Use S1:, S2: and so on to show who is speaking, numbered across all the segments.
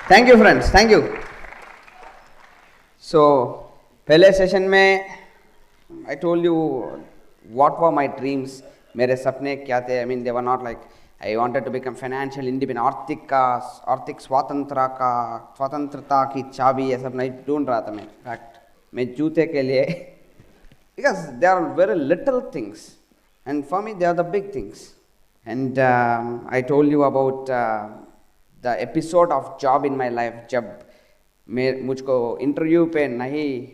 S1: Thank you friends, thank you. So पहले session में I told you what were my dreams, मेरे सपने क्या थे। I mean they were not like I wanted to become financial independent, आर्थिक स्वतंत्रता की चाबी ये सब नहीं ढूंढ रहा था मैं। फैक्ट मैं जूते के लिए because they are very little things and for me they are the big things. And I told you about the episode of job in my life जब मुझको इंटरव्यू पे नहीं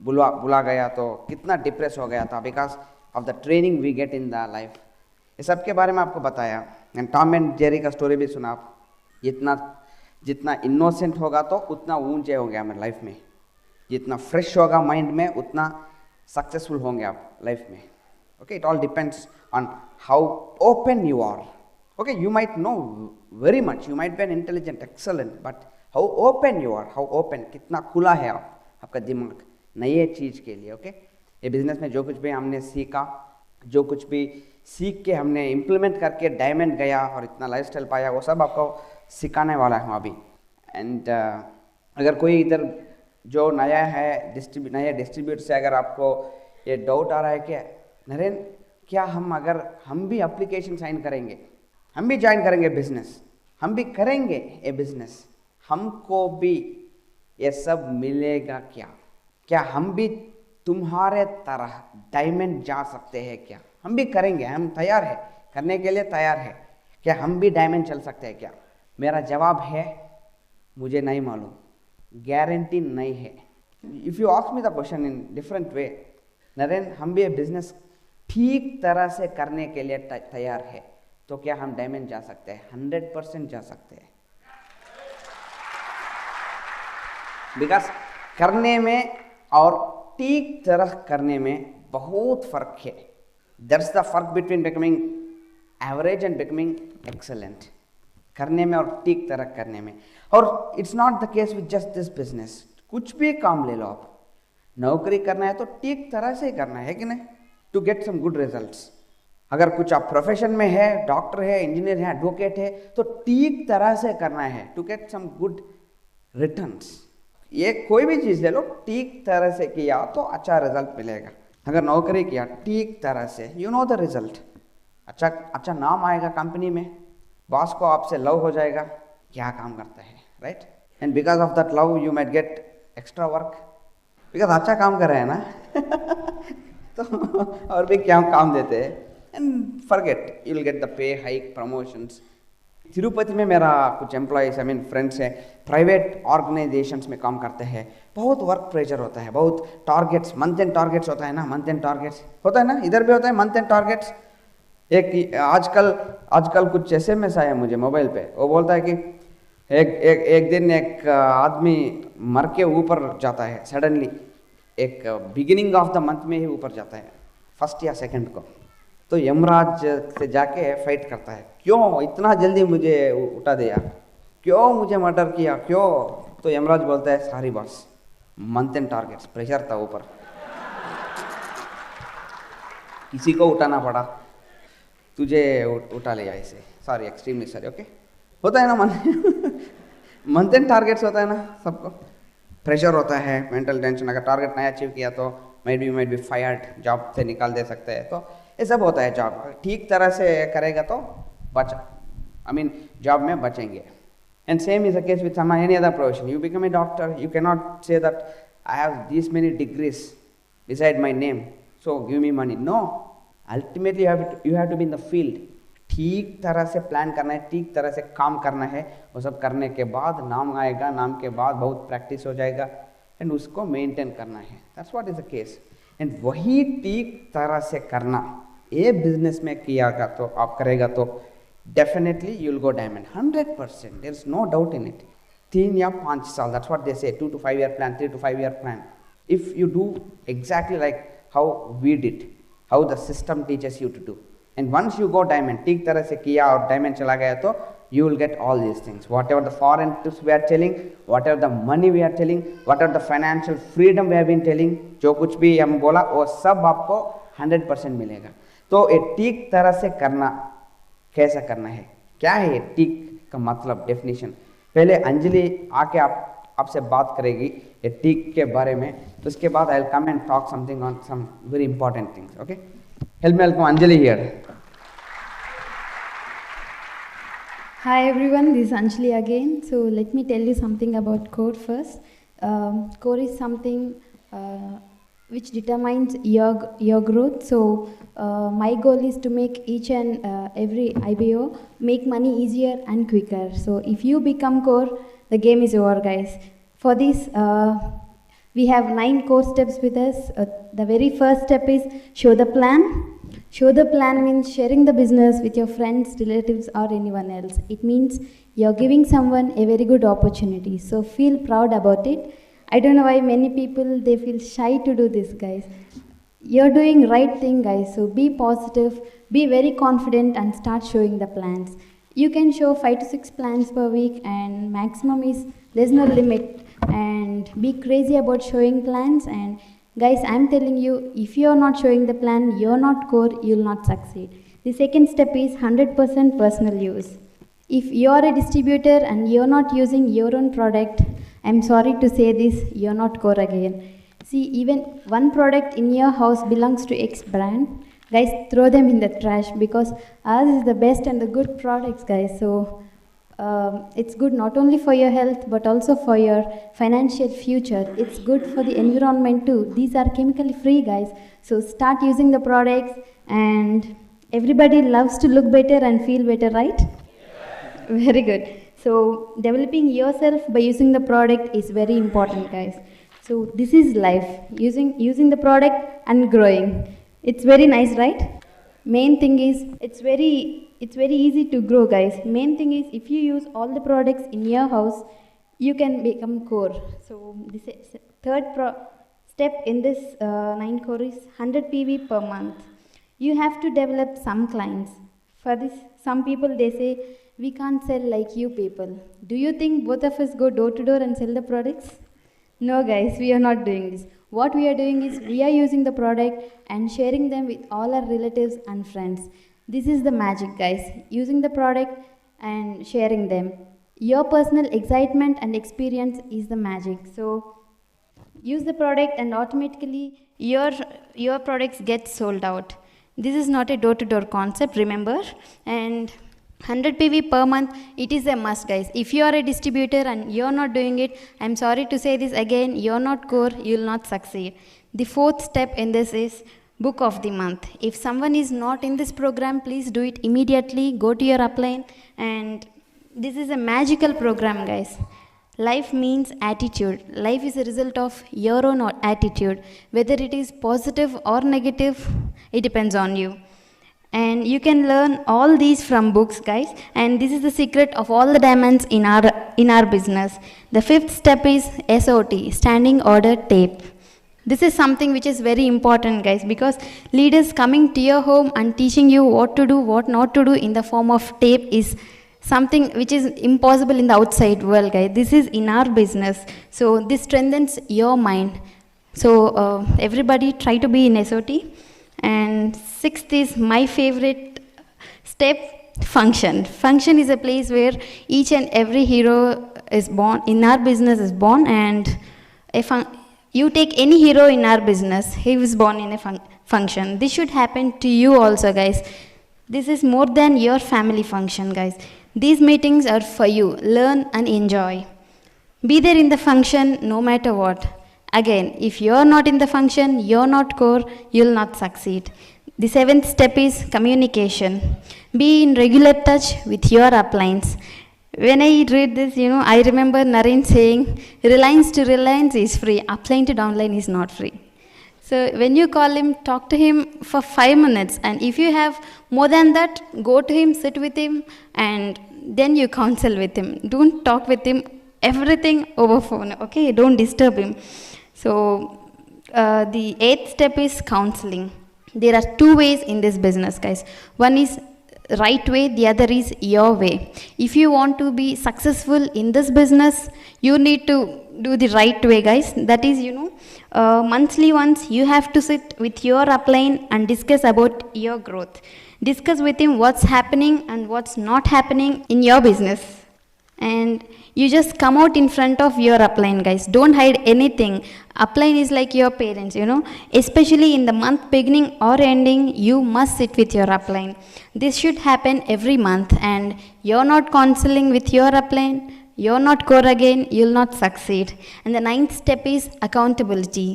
S1: बुला गया तो कितना डिप्रेस हो गया था because of the training we get in the life. ये सब के बारे में आपको बताया एंड टॉम एंड जेरी का स्टोरी भी सुना आप। जितना इनोसेंट होगा तो उतना ऊंचे होंगे हमारे लाइफ में, जितना फ्रेश होगा माइंड में उतना सक्सेसफुल होंगे आप लाइफ में। Okay, it all depends on how open you are. Okay, you might know very much, you might be an intelligent excellent, but how open you are, how open, कितना खुला है आपका दिमाग नई चीज़ के लिए। ओके, ये बिजनेस में जो कुछ भी हमने सीखा, जो कुछ भी सीख के हमने इम्प्लीमेंट करके डायमंड गया और इतना लाइफस्टाइल पाया, वो सब आपको सिखाने वाला हूँ अभी। एंड अगर कोई इधर जो नया है नया डिस्ट्रीब्यूटर से अगर आपको ये डाउट आ रहा है कि नरेंद्र क्या हम भी एप्लीकेशन साइन करेंगे, हम भी ज्वाइन करेंगे बिजनेस, हम भी करेंगे ये बिजनेस, हमको भी ये सब मिलेगा क्या हम भी तुम्हारे तरह डायमंड जा सकते हैं क्या? हम भी करेंगे, हम तैयार है करने के लिए तैयार है क्या? हम भी डायमंड चल सकते हैं क्या? मेरा जवाब है मुझे नहीं मालूम, गारंटी नहीं है। If you ask me the question in different way, Narendra हम भी ये बिजनेस ठीक तरह से करने के लिए तैयार है तो क्या हम डायमंड जा सकते हैं? 100% जा सकते हैं। बिकॉज करने में और ठीक तरह करने में बहुत फर्क है। दैट्स द फर्क between becoming average and becoming excellent, करने में और ठीक तरह करने में। और it's not the case with just this business, कुछ भी काम ले लो आप, नौकरी करना है तो ठीक तरह से ही करना है कि नहीं, to get some good results. अगर कुछ आप प्रोफेशन में है, डॉक्टर है, इंजीनियर है, एडवोकेट है, तो ठीक तरह से करना है to get some good returns. ये कोई भी चीज़ ले लो, ठीक तरह से किया तो अच्छा रिजल्ट मिलेगा। अगर नौकरी किया ठीक तरह से, यू नो द रिजल्ट, अच्छा नाम आएगा कंपनी में, बॉस को आपसे लव हो जाएगा, क्या काम करता है, right? And because of that love you might get extra work, because अच्छा काम कर रहे हैं ना तो और भी क्या काम देते हैं, and forget you will get the pay hike, promotions. Tirupati में मेरा कुछ एम्प्लॉयज़ आई मीन फ्रेंड्स हैं, प्राइवेट ऑर्गेनाइजेशंस में काम करते हैं, बहुत वर्क प्रेशर होता है, बहुत टारगेट्स, मंथ एंड टारगेट्स होता है ना, मंथ एंड टारगेट्स होता है ना, इधर भी होता है मंथ एंड टारगेट्स। एक आजकल कुछ एसएमएस आया मुझे मोबाइल पे, वो बोलता है कि एक दिन एक आदमी मर के ऊपर जाता है सडनली, एक बिगिनिंग ऑफ द मंथ में ही ऊपर जाता है, फर्स्ट या सेकंड को, तो यमराज से जाके फाइट करता है, क्यों इतना जल्दी मुझे उठा दिया, क्यों मुझे मर्डर किया, क्यों? तो यमराज बोलता है sorry boss, month and targets, pressure था ऊपर, किसी को उठाना पड़ा, तुझे उठा लिया ऐसे, सॉरी, एक्सट्रीमली सॉरी। ओके, होता है ना मंथ एंड टारगेट्स होता है ना, सबको प्रेशर होता है, मेंटल टेंशन। अगर टारगेट नहीं अचीव किया तो माइट बी फायर्ड, जॉब से निकाल दे सकते हैं, तो ये सब होता है। जॉब ठीक तरह से करेगा तो जॉब में बचेंगे। And same is the case with any other profession. You become A doctor, you can not say that I have this many degrees beside my name, so give me money. No, ultimately you have to be in the field. ठीक तरह से plan करना है, ठीक तरह से काम करना है, वो सब करने के बाद नाम आएगा, नाम के बाद बहुत प्रैक्टिस हो जाएगा एंड उसको मेंटेन करना है। That's what is the case. And वही ठीक तरह से करना ये बिजनेस में कियागा तो आप करेगा तो definitely you will go diamond 100%, there is no doubt in it. 3 या 5 साल, दैट्स व्हाट दे से, 2 to 5 year plan, 3 to 5 year plan. If you do exactly like how we did, how the system teaches you to do, and once you go diamond, ठीक तरह से किया और diamond चला गया तो you will get all these things. Whatever the foreign tips we are telling, whatever the money we are telling, whatever the financial freedom we have been telling, जो कुछ भी हम बोला वो सब आपको 100% मिलेगा। तो ये ठीक तरह से करना कैसा करना है, क्या है ठीक का मतलब, डेफिनेशन? पहले अंजलि आके आपसे बात करेगी ये टीक के बारे में, तो उसके बाद I will come and talk something on some very important things. Okay, help me welcome Anjali here.
S2: Hi everyone, this is Anjali again. So let me tell you something about core first. Core is something which determines your growth. So my goal is to make each and every IBO make money easier and quicker. So if you become core, the game is over, guys. For this, we have 9 core steps with us. The very first step is show the plan. Show the plan means sharing the business with your friends, relatives, or anyone else. It means you're giving someone a very good opportunity. So feel proud about it. I don't know why many people they feel shy to do this, guys. You're doing right thing, guys. So be positive, be very confident, and start showing the plans. You can show 5 to 6 plans per week, and maximum is there's no limit. And be crazy about showing plans. And guys, I'm telling you, if you're not showing the plan, you're not core, you'll not succeed. The second step is 100% personal use. If you're a distributor and you're not using your own product, I'm sorry to say this, you're not core again. See, even one product in your house belongs to X brand. Guys, throw them in the trash because ours is the best and the good products, guys. So it's good not only for your health but also for your financial future. It's good for the environment too. These are chemically free, guys. So start using the products, and everybody loves to look better and feel better, right? Very good. So developing yourself by using the product is very important, guys. So this is life, using the product and growing. It's very nice, right? Main thing is it's very easy to grow, guys. Main thing is if you use all the products in your house, you can become core. So this is third step in this 9 core is 100 PV per month. You have to develop some clients. For this, some people they say we can't sell like you people. Do you think both of us go door to door and sell the products? No, guys, we are not doing this. What we are doing is we are using the product and sharing them with all our relatives and friends. This is the magic, guys. Using the product and sharing them. Your personal excitement and experience is the magic. So use the product and automatically your products get sold out. This is not a door-to-door concept, remember. And 100 PV per month, it is a must, guys. If you are a distributor and you're not doing it, I'm sorry to say this again, you're not core, you'll not succeed. The fourth step in this is book of the month. If someone is not in this program, please do it immediately. Go to your upline, and this is a magical program, guys. Life means attitude. Life is a result of your own attitude. Whether it is positive or negative, it depends on you. And you can learn all these from books, guys. And this is the secret of all the diamonds in our business. The fifth step is SOT, standing order tape. This is something which is very important, guys, because leaders coming to your home and teaching you what to do, what not to do in the form of tape is something which is impossible in the outside world, guys. This is in our business. So this strengthens your mind. So everybody try to be in SOT. And sixth is my favorite step, function. Function is a place where each and every hero is born, in our business is born, and you take any hero in our business, he was born in a function. This should happen to you also, guys. This is more than your family function, guys. These meetings are for you. Learn and enjoy. Be there in the function no matter what. Again, if you're not in the function, you're not core, you'll not succeed. The seventh step is communication. Be in regular touch with your uplines. When I read this, I remember Naren saying, Reliance to Reliance is free, upline to downline is not free. So when you call him, talk to him for 5 minutes. And if you have more than that, go to him, sit with him, and then you counsel with him. Don't talk with him everything over phone, okay? Don't disturb him. So the eighth step is counseling. There are 2 ways in this business, guys. One is right way, the other is your way. If you want to be successful in this business, you need to do the right way, guys. That is, monthly once you have to sit with your upline and discuss about your growth. Discuss with him what's happening and what's not happening in your business. and you just come out in front of your upline, guys. Don't hide anything. Upline is like your parents, you know. Especially in the month beginning or ending, you must sit with your upline. This should happen every month, and you're not counseling with your upline, you're not core again, you'll not succeed. And the ninth step is accountability.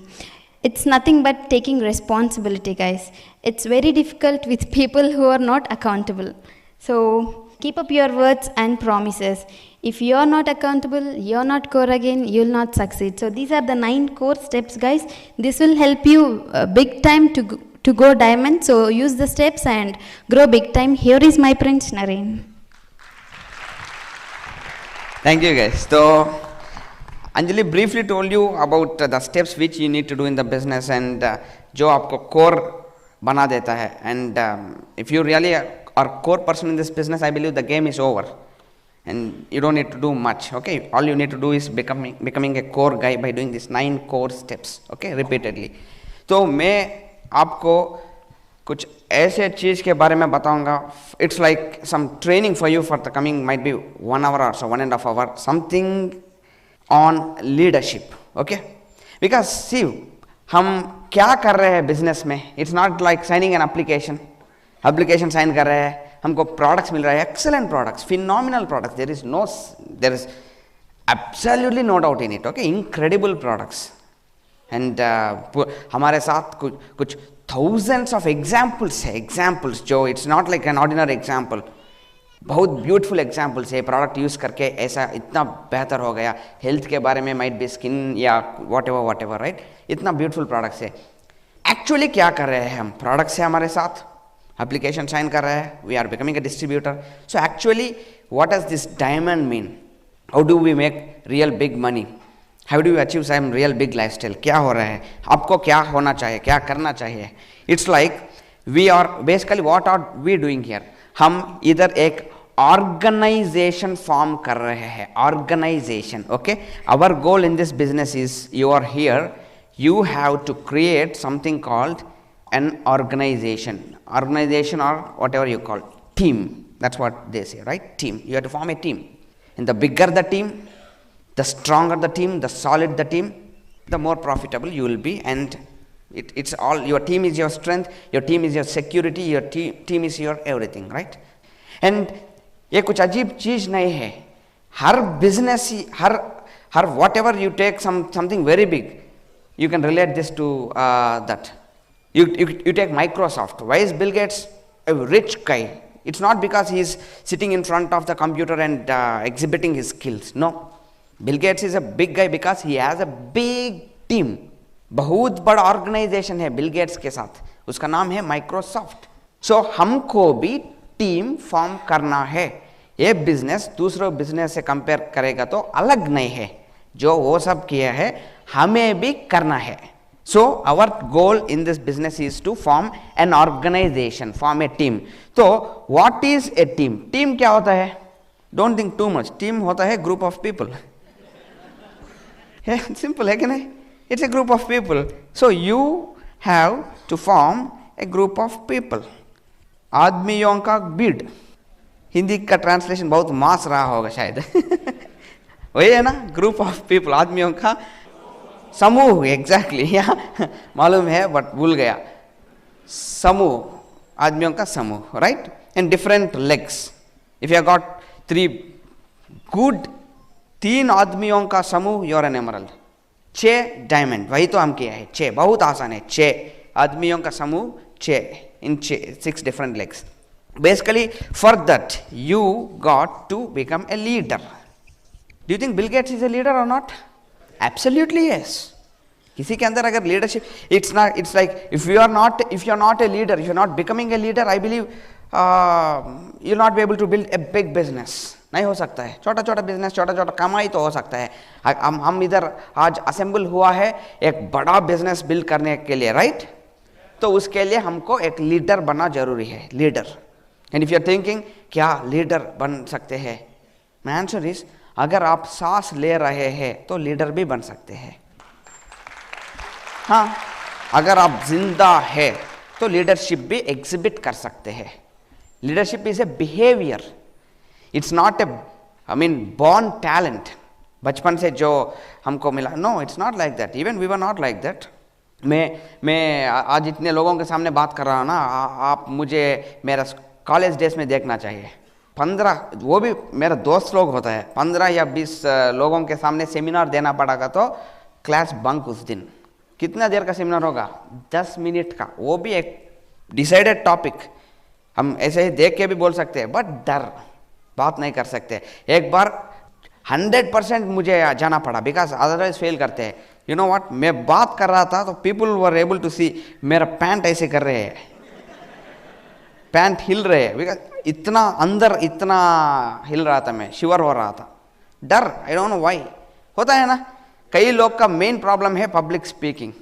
S2: It's nothing but taking responsibility, guys. It's very difficult with people who are not accountable. So keep up your words and promises. If you are not accountable, you are not core again, you will not succeed. So these are the 9 core steps, guys. This will help you big time to go diamond. So use the steps and grow big time. Here is my prince Naren.
S1: Thank you, guys. So Anjali briefly told you about the steps which you need to do in the business, and जो आपको core बना देता है. And if you really are core person in this business, I believe the game is over, and you don't need to do much. Okay, all you need to do is becoming a core guy by doing these 9 core steps. Okay, repeatedly. तो मैं आपको कुछ ऐसे चीज़ के बारे में बताऊंगा. It's like some training for you for the coming might be 1 hour or so, 1.5 hour, something on leadership. Okay, because see, हम क्या कर रहे हैं बिजनेस में. It's not like signing an application sign कर रहे हैं, हमको प्रोडक्ट्स मिल रहा है, excellent products, phenomenal products, there is absolutely no doubt in it. Okay, incredible products. And हमारे साथ कुछ थाउजेंड्स ऑफ एग्जाम्पल्स है, एग्जाम्पल्स जो it's not like an ordinary example, बहुत ब्यूटीफुल एग्जाम्पल्स है. प्रोडक्ट यूज़ करके ऐसा इतना बेहतर हो गया, हेल्थ के बारे में, माइट बी स्किन या वॉट एवर राइट, इतना ब्यूटीफुल प्रोडक्ट्स है. एक्चुअली क्या कर रहे हैं हम, प्रोडक्ट्स है हमारे साथ, एप्लीकेशन साइन कर रहा है, we are becoming a distributor. So actually what does this diamond mean? How do we make real big money? How do you achieve some real big lifestyle? क्या हो रहा है आपको, क्या होना चाहिए, क्या करना चाहिए? It's like we are basically what are we doing here. हम इधर एक ऑर्गेनाइजेशन फॉर्म कर रहे हैं, organisation. Okay, our goal in this business is, you are here, you have to create something called an organization or whatever you call team. That's what they say, right? Team. You have to form a team, and the bigger the team, the stronger the team, the solid the team, the more profitable you will be. And it's all, your team is your strength, your team is your security, your team is your everything, right? And ये कुछ अजीब चीज नहीं है. हर business, हर whatever you take something very big, you can relate this to that. You take Microsoft. Why is Bill Gates a rich guy? It's not because he is sitting in front of the computer and exhibiting his skills. No, Bill Gates is a big guy because he has a big team. बहुत बड़ा organisation है Bill Gates के साथ, उसका नाम है Microsoft. सो हमको भी टीम फॉर्म करना है. ये बिजनेस दूसरे बिजनेस से कंपेयर करेगा तो अलग नहीं है, जो वो सब किया है हमें भी करना है. So our goal in this business is to form an organization, form a team. तो what is a team? Team क्या होता है? Don't think too much. Team होता है group of people. Simple है कि नहीं? It's a group of people. So you have to form a group of people. आदमियों का भीड़. हिंदी का ट्रांसलेशन बहुत मास रहा होगा शायद. वही है ना, ग्रुप ऑफ पीपल, आदमियों का समूह. एग्जैक्टली, यहाँ मालूम है बट भूल गया. समूह, आदमियों का समूह, right? And different legs. If you got 3 good, 3 आदमियों का समूह, you are an emerald. 6 diamond, वही तो हम किया है. 6 बहुत आसान है. 6 आदमियों का समूह, 6 in 6 different legs. Basically, for that you got to become a leader. Do you think Bill Gates is a leader or not? Absolutely yes. किसी के अंदर अगर leadership, it's like if you're not a leader, if you're not becoming a leader, I believe you'll not be able to build a big business. नहीं हो सकता है. छोटा छोटा बिजनेस, छोटा छोटा कमाई तो हो सकता है. हम इधर आज असेंबल हुआ है एक बड़ा बिजनेस बिल्ड करने के लिए, राइट? तो उसके लिए हमको एक लीडर बनना जरूरी है, leader. And if you are thinking क्या लीडर बन सकते हैं, माय आंसर इज, अगर आप सांस ले रहे हैं तो लीडर भी बन सकते हैं. हाँ, अगर आप जिंदा है तो लीडरशिप भी एग्जिबिट कर सकते हैं. Leadership is a behaviour, it's not a I mean born talent, बचपन से जो हमको मिला. No, it's not like that. Even we were not like that. मैं आज इतने लोगों के सामने बात कर रहा हूँ ना, आप मुझे मेरा कॉलेज डेज में देखना चाहिए. 15, वो भी मेरा दोस्त लोग होता है, 15 या 20 लोगों के सामने सेमिनार देना पड़ेगा तो क्लास बंक उस दिन. कितना देर का सेमिनार होगा? 10 मिनट का, वो भी एक डिसाइडेड टॉपिक. हम ऐसे ही देख के भी बोल सकते हैं, बट डर, बात नहीं कर सकते. एक बार 100% मुझे जाना पड़ा, बिकॉज अदरवाइज फेल करते हैं. यू नो व्हाट, मैं बात कर रहा था तो पीपल वर एबल टू सी मेरा पैंट ऐसे कर रहे हैं, पैंट हिल रहे हैं, बिकॉज इतना अंदर इतना हिल रहा था, मैं शिवर हो रहा था. डर, आई डोंट नो व्हाई. होता है ना, कई लोग का मेन प्रॉब्लम है पब्लिक स्पीकिंग.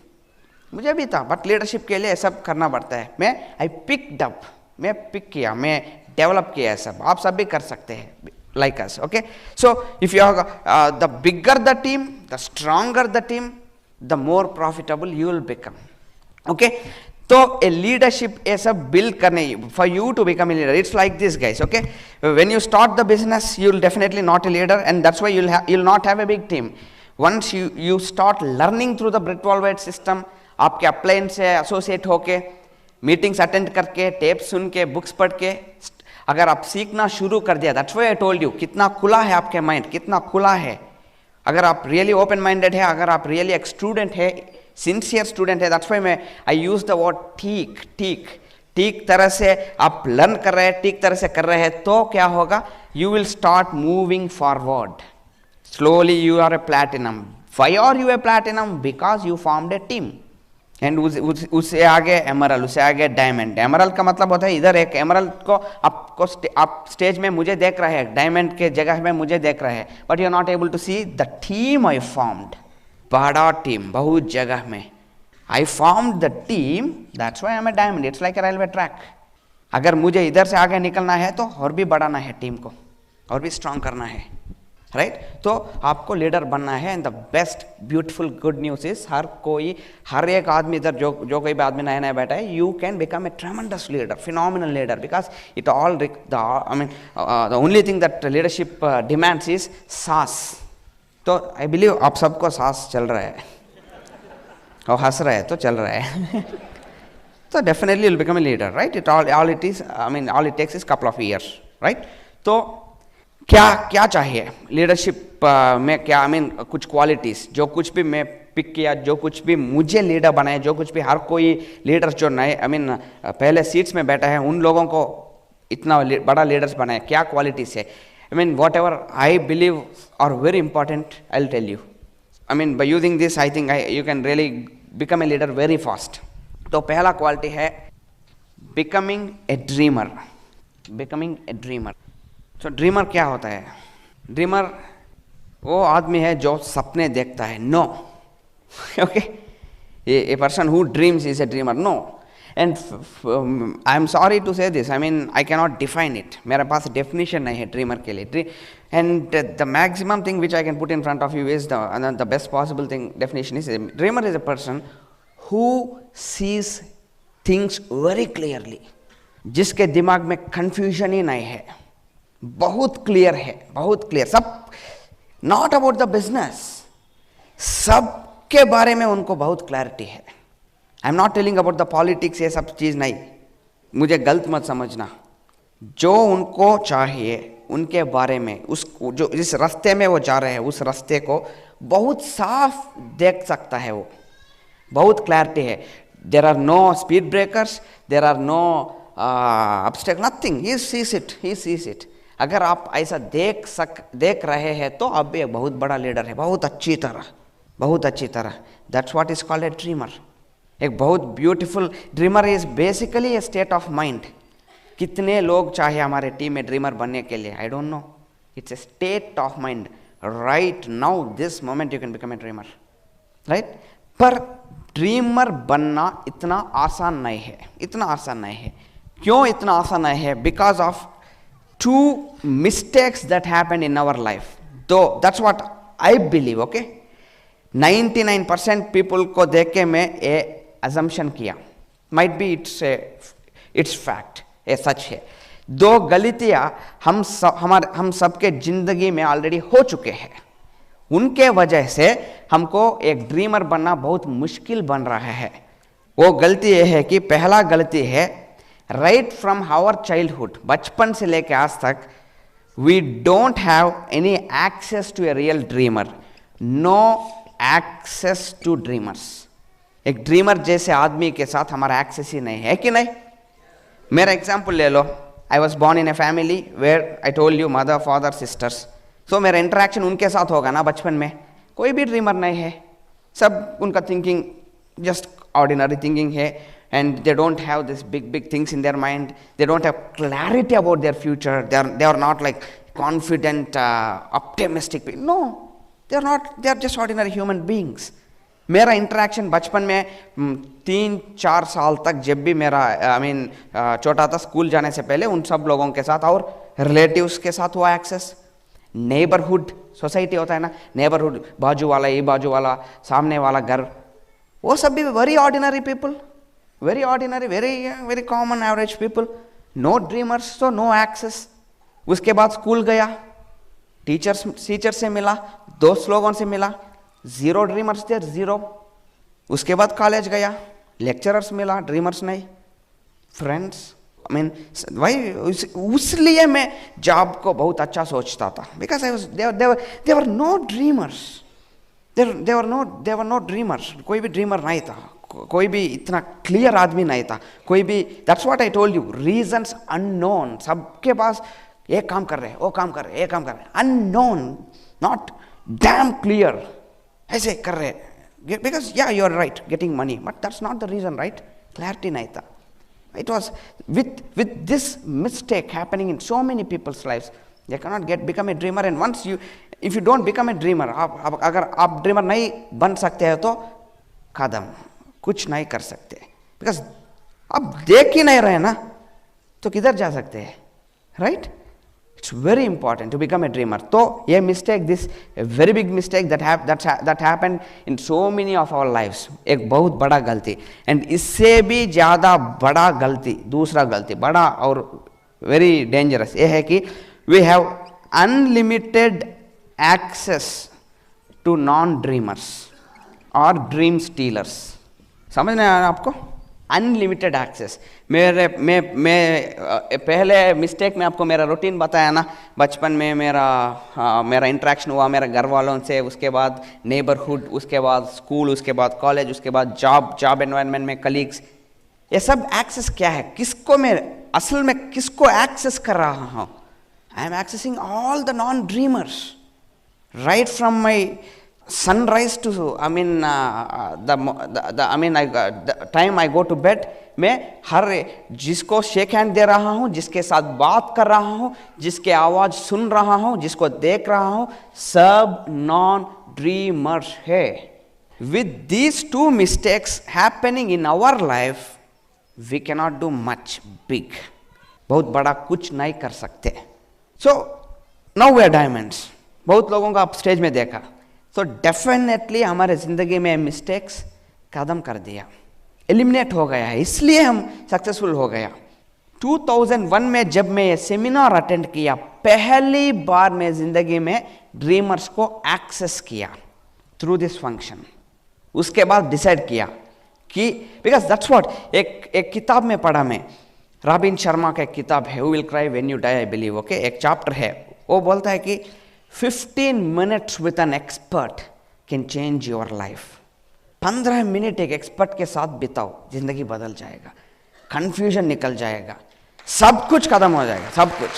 S1: मुझे भी था, बट लीडरशिप के लिए सब करना पड़ता है. मैं पिक किया, मैं डेवलप किया है सब. आप सब भी कर सकते हैं, like us. Okay, so if you are the bigger the team, the stronger the team, the more profitable you will become. Okay, so a leadership is a build karne for you to become a leader. It's like this, guys. Okay, when you start the business, you will definitely not a leader, and that's why you'll not have a big team. Once you start learning through the Brett White system, आपके upline से associate होके, meetings attend करके, tape सुन के, books पढ़ के, अगर आप सीखना शुरू कर दिया, that's why I told you, कितना खुला है आपके माइंड, कितना खुला है. अगर आप रियली ओपन माइंडेड है, अगर आप रियली एक स्टूडेंट है, सिंसियर स्टूडेंट है, दैट्स व्हाई मैं आई यूज द वर्ड ठीक तरह से आप लर्न कर रहे हैं, ठीक तरह से कर रहे हैं, तो क्या होगा? You will start moving forward. Slowly you are a platinum. Why are you a platinum? Because you formed a team. And उससे आगे एमरल्ड, उससे आगे डायमंड. एमरल्ड का मतलब होता है, इधर एक एमरल्ड को आप स्टेज में मुझे देख रहे हैं, डायमंड के जगह में मुझे देख रहे हैं, but you are not able to see the team I formed. बड़ा टीम, बहुत जगह में I formed the team, that's why I am a diamond. It's like a railway track. अगर मुझे इधर से आगे निकलना है तो और भी बढ़ाना है टीम को, और भी स्ट्रांग करना है, राइट? तो आपको लीडर बनना है. And the best beautiful good news is, हर एक आदमी इधर जो कोई भी आदमी नया नया बैठा है, you can become a ट्रेमेंडस leader, phenomenal leader, because it all the only thing that leadership demands is सास. तो आई बिलीव आप सबको सास चल रहा है और हंस रहा है, तो चल रहा है. तो definitely will become a leader, right? All it takes is couple of years, right? तो क्या चाहिए लीडरशिप में? क्या कुछ क्वालिटीज, जो कुछ भी मैं पिक किया, जो कुछ भी मुझे लीडर बनाए, जो कुछ भी हर कोई लीडर जो नए पहले सीट्स में बैठा है, उन लोगों को इतना बड़ा लीडर्स बनाए, क्या क्वालिटीज है? Whatever I believe are very important, I will tell you. By using this I think you can really become a leader very fast. तो पहला क्वालिटी है becoming a dreamer. Becoming a dreamer. तो dreamer क्या होता है? Dreamer वो आदमी है जो सपने देखता है. No, okay, a person who dreams is a dreamer. No, and I am sorry to say this, I can not define it. मेरे पास डेफिनेशन नहीं है ड्रीमर के लिए. And the maximum thing which I can put in front of you is the best possible thing definition is, dreamer is a person who sees things very clearly, जिसके दिमाग में confusion ही नहीं है, बहुत क्लियर है, बहुत क्लियर. सब not about the business, सब के बारे में उनको बहुत क्लैरिटी है. I am not telling about the politics, ये सब चीज़ नहीं, मुझे गलत मत समझना. जो उनको चाहिए उनके बारे में, जो जिस रास्ते में वो जा रहे हैं, उस रास्ते को बहुत साफ देख सकता है, वो बहुत क्लैरिटी है. There are no speed breakers, there are no obstacle, nothing. He sees it. अगर आप ऐसा देख रहे हैं तो आप भी एक बहुत बड़ा लीडर है, बहुत अच्छी तरह. That's what is called a dreamer. एक बहुत beautiful dreamer is basically A state of mind. कितने लोग चाहे हमारे टीम में ड्रीमर बनने के लिए, I don't know. It's a state of mind. Right now this moment you can become a dreamer, right? पर ड्रीमर बनना इतना आसान नहीं है. क्यों इतना आसान नहीं है? Because of two mistakes that happen in our life. Though that's what I believe. Okay, 99% people को देख के मैं assumption किया, might be it's fact, सच है. दो गलतियां हम सबके जिंदगी में ऑलरेडी हो चुके हैं, उनके वजह से हमको एक ड्रीमर बनना बहुत मुश्किल बन रहा है। वो गलती ये है कि पहला गलती है राइट फ्रॉम आवर चाइल्डहुड, बचपन से लेकर आज तक we don't have any access to a real dreamer, no access to dreamers. एक ड्रीमर जैसे आदमी के साथ हमारा एक्सेस ही नहीं है कि नहीं। मेरा एग्जाम्पल ले लो, I was born in a family where I told you mother father sisters, so मेरा इंटरेक्शन उनके साथ होगा ना बचपन में। कोई भी ड्रीमर नहीं है, सब उनका थिंकिंग जस्ट ऑर्डिनरी थिंकिंग है, and they don't have this big big things in their mind, they don't have clarity about their future, they are not like confident optimistic, no, they are not, they are just ordinary human beings. मेरा interaction बचपन में 3-4 साल तक, जब भी मेरा छोटा था, स्कूल जाने से पहले उन सब लोगों के साथ और रिलेटिव्स के साथ हुआ एक्सेस। नेबरहुड सोसाइटी होता है ना, नेबरहुड, बाजू वाला, ये बाजू वाला, सामने वाला घर, वो सब भी very ordinary people, very ordinary, very common average people, no dreamers, so no access. उसके बाद स्कूल गया, टीचर से मिला, दोस्त लोगों से मिला, जीरो ड्रीमर्स थे, जीरो। उसके बाद कॉलेज गया, लेक्चरर्स मिला, ड्रीमर्स नहीं, फ्रेंड्स, भाई उसलिए मैं जॉब को बहुत अच्छा सोचता था, because there are no dreamers, there are no dreamers, कोई भी ड्रीमर नहीं था, कोई भी इतना क्लियर आदमी नहीं था, कोई भी, that's what I told you, reasons unknown, सबके पास ये काम कर रहे हैं, वो काम कर रहे हैं, ये काम कर रहे हैं, अननोन, नॉट डैम क्लियर, ऐसे कर रहे हैं, because yeah you are right getting money, but that's not the reason, right, clarity नहीं था। It was with this mistake happening in so many people's lives, they cannot become a dreamer. And once if you don't become a dreamer, अगर आप dreamer नहीं बन सकते हैं तो खत्म, कुछ नहीं कर सकते, बिकॉज आप देख ही नहीं रहे ना, तो किधर जा सकते हैं, right? It's very important to become a dreamer. तो ये mistake, this a very big mistake that happened in so many of our lives, एक बहुत बड़ा गलती। and इससे भी ज़्यादा बड़ा गलती, दूसरा गलती बड़ा और very dangerous ये है कि we have unlimited access to non-dreamers or dream stealers। समझ नहीं आया आपको? Unlimited access. मैं पहले मिस्टेक में आपको मेरा रूटीन बताया ना, बचपन में मेरा इंटरेक्शन हुआ मेरा घर वालों से, उसके बाद नेबरहुड, उसके बाद स्कूल, उसके बाद कॉलेज, उसके बाद जॉब एनवायरनमेंट में कलीग्स, ये सब एक्सेस क्या है, किसको मैं असल में किसको एक्सेस कर रहा हूँ? I am accessing all the non dreamers, right from my sunrise to the time I go to bed, मैं हर जिसको शेक हैंड दे रहा हूँ, जिसके साथ बात कर रहा हूँ, जिसके आवाज सुन रहा हूँ, जिसको देख रहा हूँ, सब नॉन ड्रीमर्स है। With these two mistakes happening in our life, we cannot do much big, बहुत बड़ा कुछ नहीं कर सकते। So now we are diamonds, बहुत लोगों को आप स्टेज में देखा, तो डेफिनेटली हमारे ज़िंदगी में मिस्टेक्स खत्म कर दिया, एलिमिनेट हो गया है, इसलिए हम सक्सेसफुल हो गया। 2001 में जब मैं ये सेमिनार अटेंड किया, पहली बार मैं ज़िंदगी में ड्रीमर्स को एक्सेस किया थ्रू दिस फंक्शन। उसके बाद डिसाइड किया कि बिकॉज दैट्स व्हाट एक किताब में पढ़ा मैं, रॉबिन शर्मा का एक किताब है, who will cry when you die I believe, okay, एक चैप्टर है, वो बोलता है कि 15 minutes with an expert can change your life। 15 minute एक एक्सपर्ट के साथ बिताओ, जिंदगी बदल जाएगा, कंफ्यूजन निकल जाएगा, सब कुछ खत्म हो जाएगा, सब कुछ।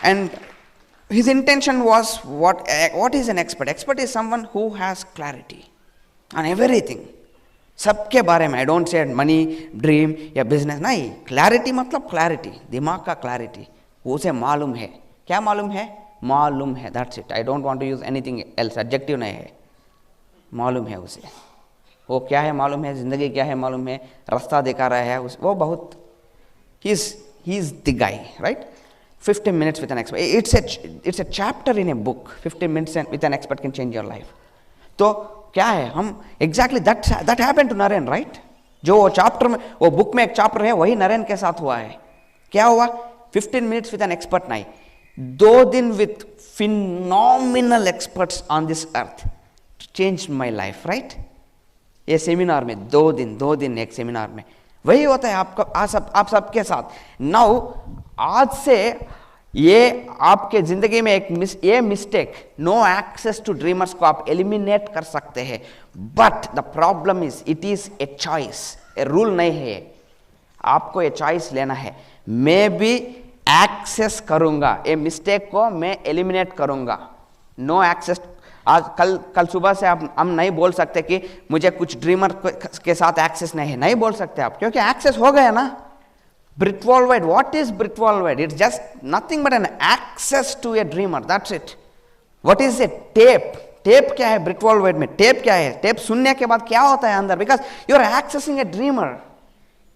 S1: And his intention was what is an expert? Expert is someone who has clarity on everything, सबके बारे में। I don't say money, dream या बिजनेस, नहीं, क्लैरिटी मतलब क्लैरिटी, दिमाग का क्लैरिटी, उसे मालूम है, क्या मालूम है? मालूम है, that's it. I don't want to use anything else, adjective नहीं है, मालूम है उसे, वो क्या है मालूम है, जिंदगी क्या है मालूम है, रास्ता दिखा रहा है वो बहुत, he is the guy, right. 15 minutes with an expert, it's a chapter in a book, 15 minutes with an expert can change your life। तो क्या है, हम exactly that happened to Naren, right? जो वो चैप्टर में, वो बुक में एक चैप्टर है, वही नरेन के साथ हुआ है। क्या हुआ? 15 मिनट्स विद एन एक्सपर्ट नाई, 2 दिन with phenomenal experts on this earth, change my life, right? ये सेमिनार में 2 दिन एक सेमिनार में, वही होता है आपका, आप सबके साथ। नाउ आज से ये आपके जिंदगी में ये mistake, no access to dreamers को आप एलिमिनेट कर सकते हैं, but the problem is it is a choice, a rule नहीं है। आपको ये चॉइस लेना है, मैं भी एक्सेस करूंगा, ये मिस्टेक को मैं एलिमिनेट करूंगा। नो एक्सेस, आज कल सुबह से हम नहीं बोल सकते कि मुझे कुछ ड्रीमर के साथ एक्सेस नहीं बोल सकते आप, क्योंकि एक्सेस हो गया ना। Brit Worldwide, what is Brit Worldwide? It's just nothing but an access to a dreamer, that's it. What is it? Tape क्या है Brit Worldwide में? Tape क्या है? Tape सुनने के बाद क्या होता है अंदर? Because you are accessing a dreamer,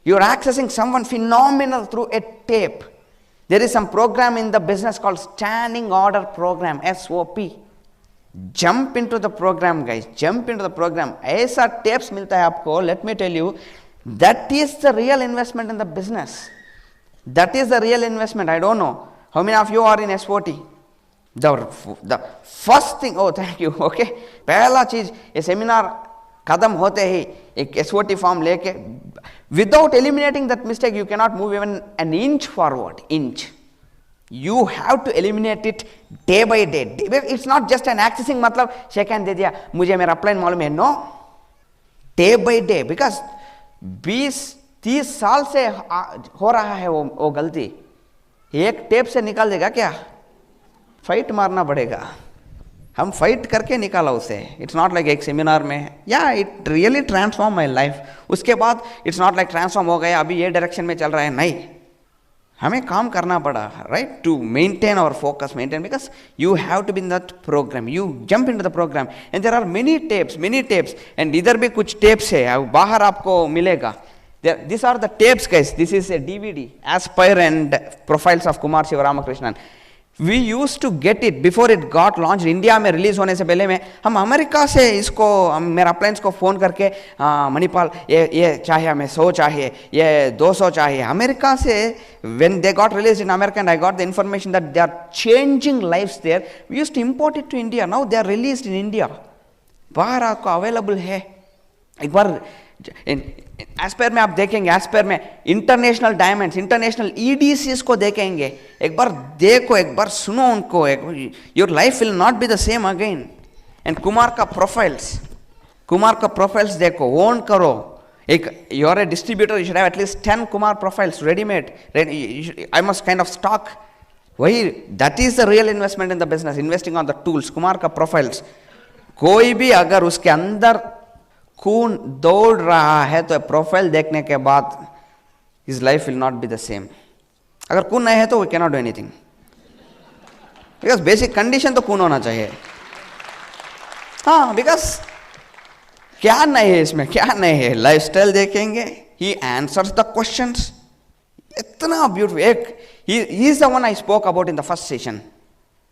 S1: you are accessing someone phenomenal through a tape. There is some program in the business called Standing Order Program, SOP. Jump into the program guys, jump into the program. ऐसा tapes मिलता है आपको, let me tell you, that is the real investment in the business. That is the real investment. I don't know how many of you are in SOT. The first thing, oh thank you, okay, पहला चीज, ये seminar खत्म होते ही एक SOT form लेके, without eliminating that mistake you cannot move even an inch forward, inch. You have to eliminate it day by day. It's not just an accessing, मतलब shake hand दे दिया, मुझे मेरा अपलाइन मालूम है, no, day by day, because 20-30 साल से हो रहा है वो गलती, एक टेप से निकाल देगा क्या? फाइट मारना पड़ेगा, हम फाइट करके निकाला उसे। इट्स नॉट लाइक एक सेमिनार में, या it really transform my life. उसके बाद इट्स नॉट लाइक ट्रांसफॉर्म हो गया, अभी ये डायरेक्शन में चल रहा है, नहीं, हमें काम करना पड़ा, right, to maintain our focus, maintain, because you have to be in that program, you jump into the program, and there are many steps, एंड इधर भी कुछ टेप्स है, बाहर आपको मिलेगा। These are the tapes guys, this is a DVD, Aspire and Profiles of Kumar Sivaramakrishnan. We used to get it before it got launched. India में release होने से पहले में हम अमेरिका से इसको, मेरा अप्लायंस को फ़ोन करके, मणिपाल ये चाहिए हमें, 100 चाहिए, ये 200 चाहिए, अमेरिका से। when they got released in America and I got the information that they are changing lives there, we used to import it to India. Now they are released in India, बाहर आपको available है। एक बार aspire में आप देखेंगे, aspire में international diamonds, international ईडीसीज को देखेंगे, एक बार देखो, एक बार सुनो उनको, your life will not be the same again. And Kumar का प्रोफाइल्स देखो, ओन करो, एक you are a distributor, you should have at least 10 Kumar profiles readymade, I must kind of stock, वही, that is the real investment in the business, investing on the tools, Kumar का profiles. कोई भी अगर उसके अंदर खून दौड़ रहा है तो प्रोफाइल देखने के बाद his life will not be the same. अगर खून नहीं है तो we can not do anything, because basic condition तो खून होना चाहिए। हाँ, बिकॉज क्या नहीं है इसमें, क्या नहीं है, लाइफस्टाइल देखेंगे, ही आंसर्स द क्वेश्चंस, इतना ब्यूटीफुल। एक he is the one I spoke about in the first session.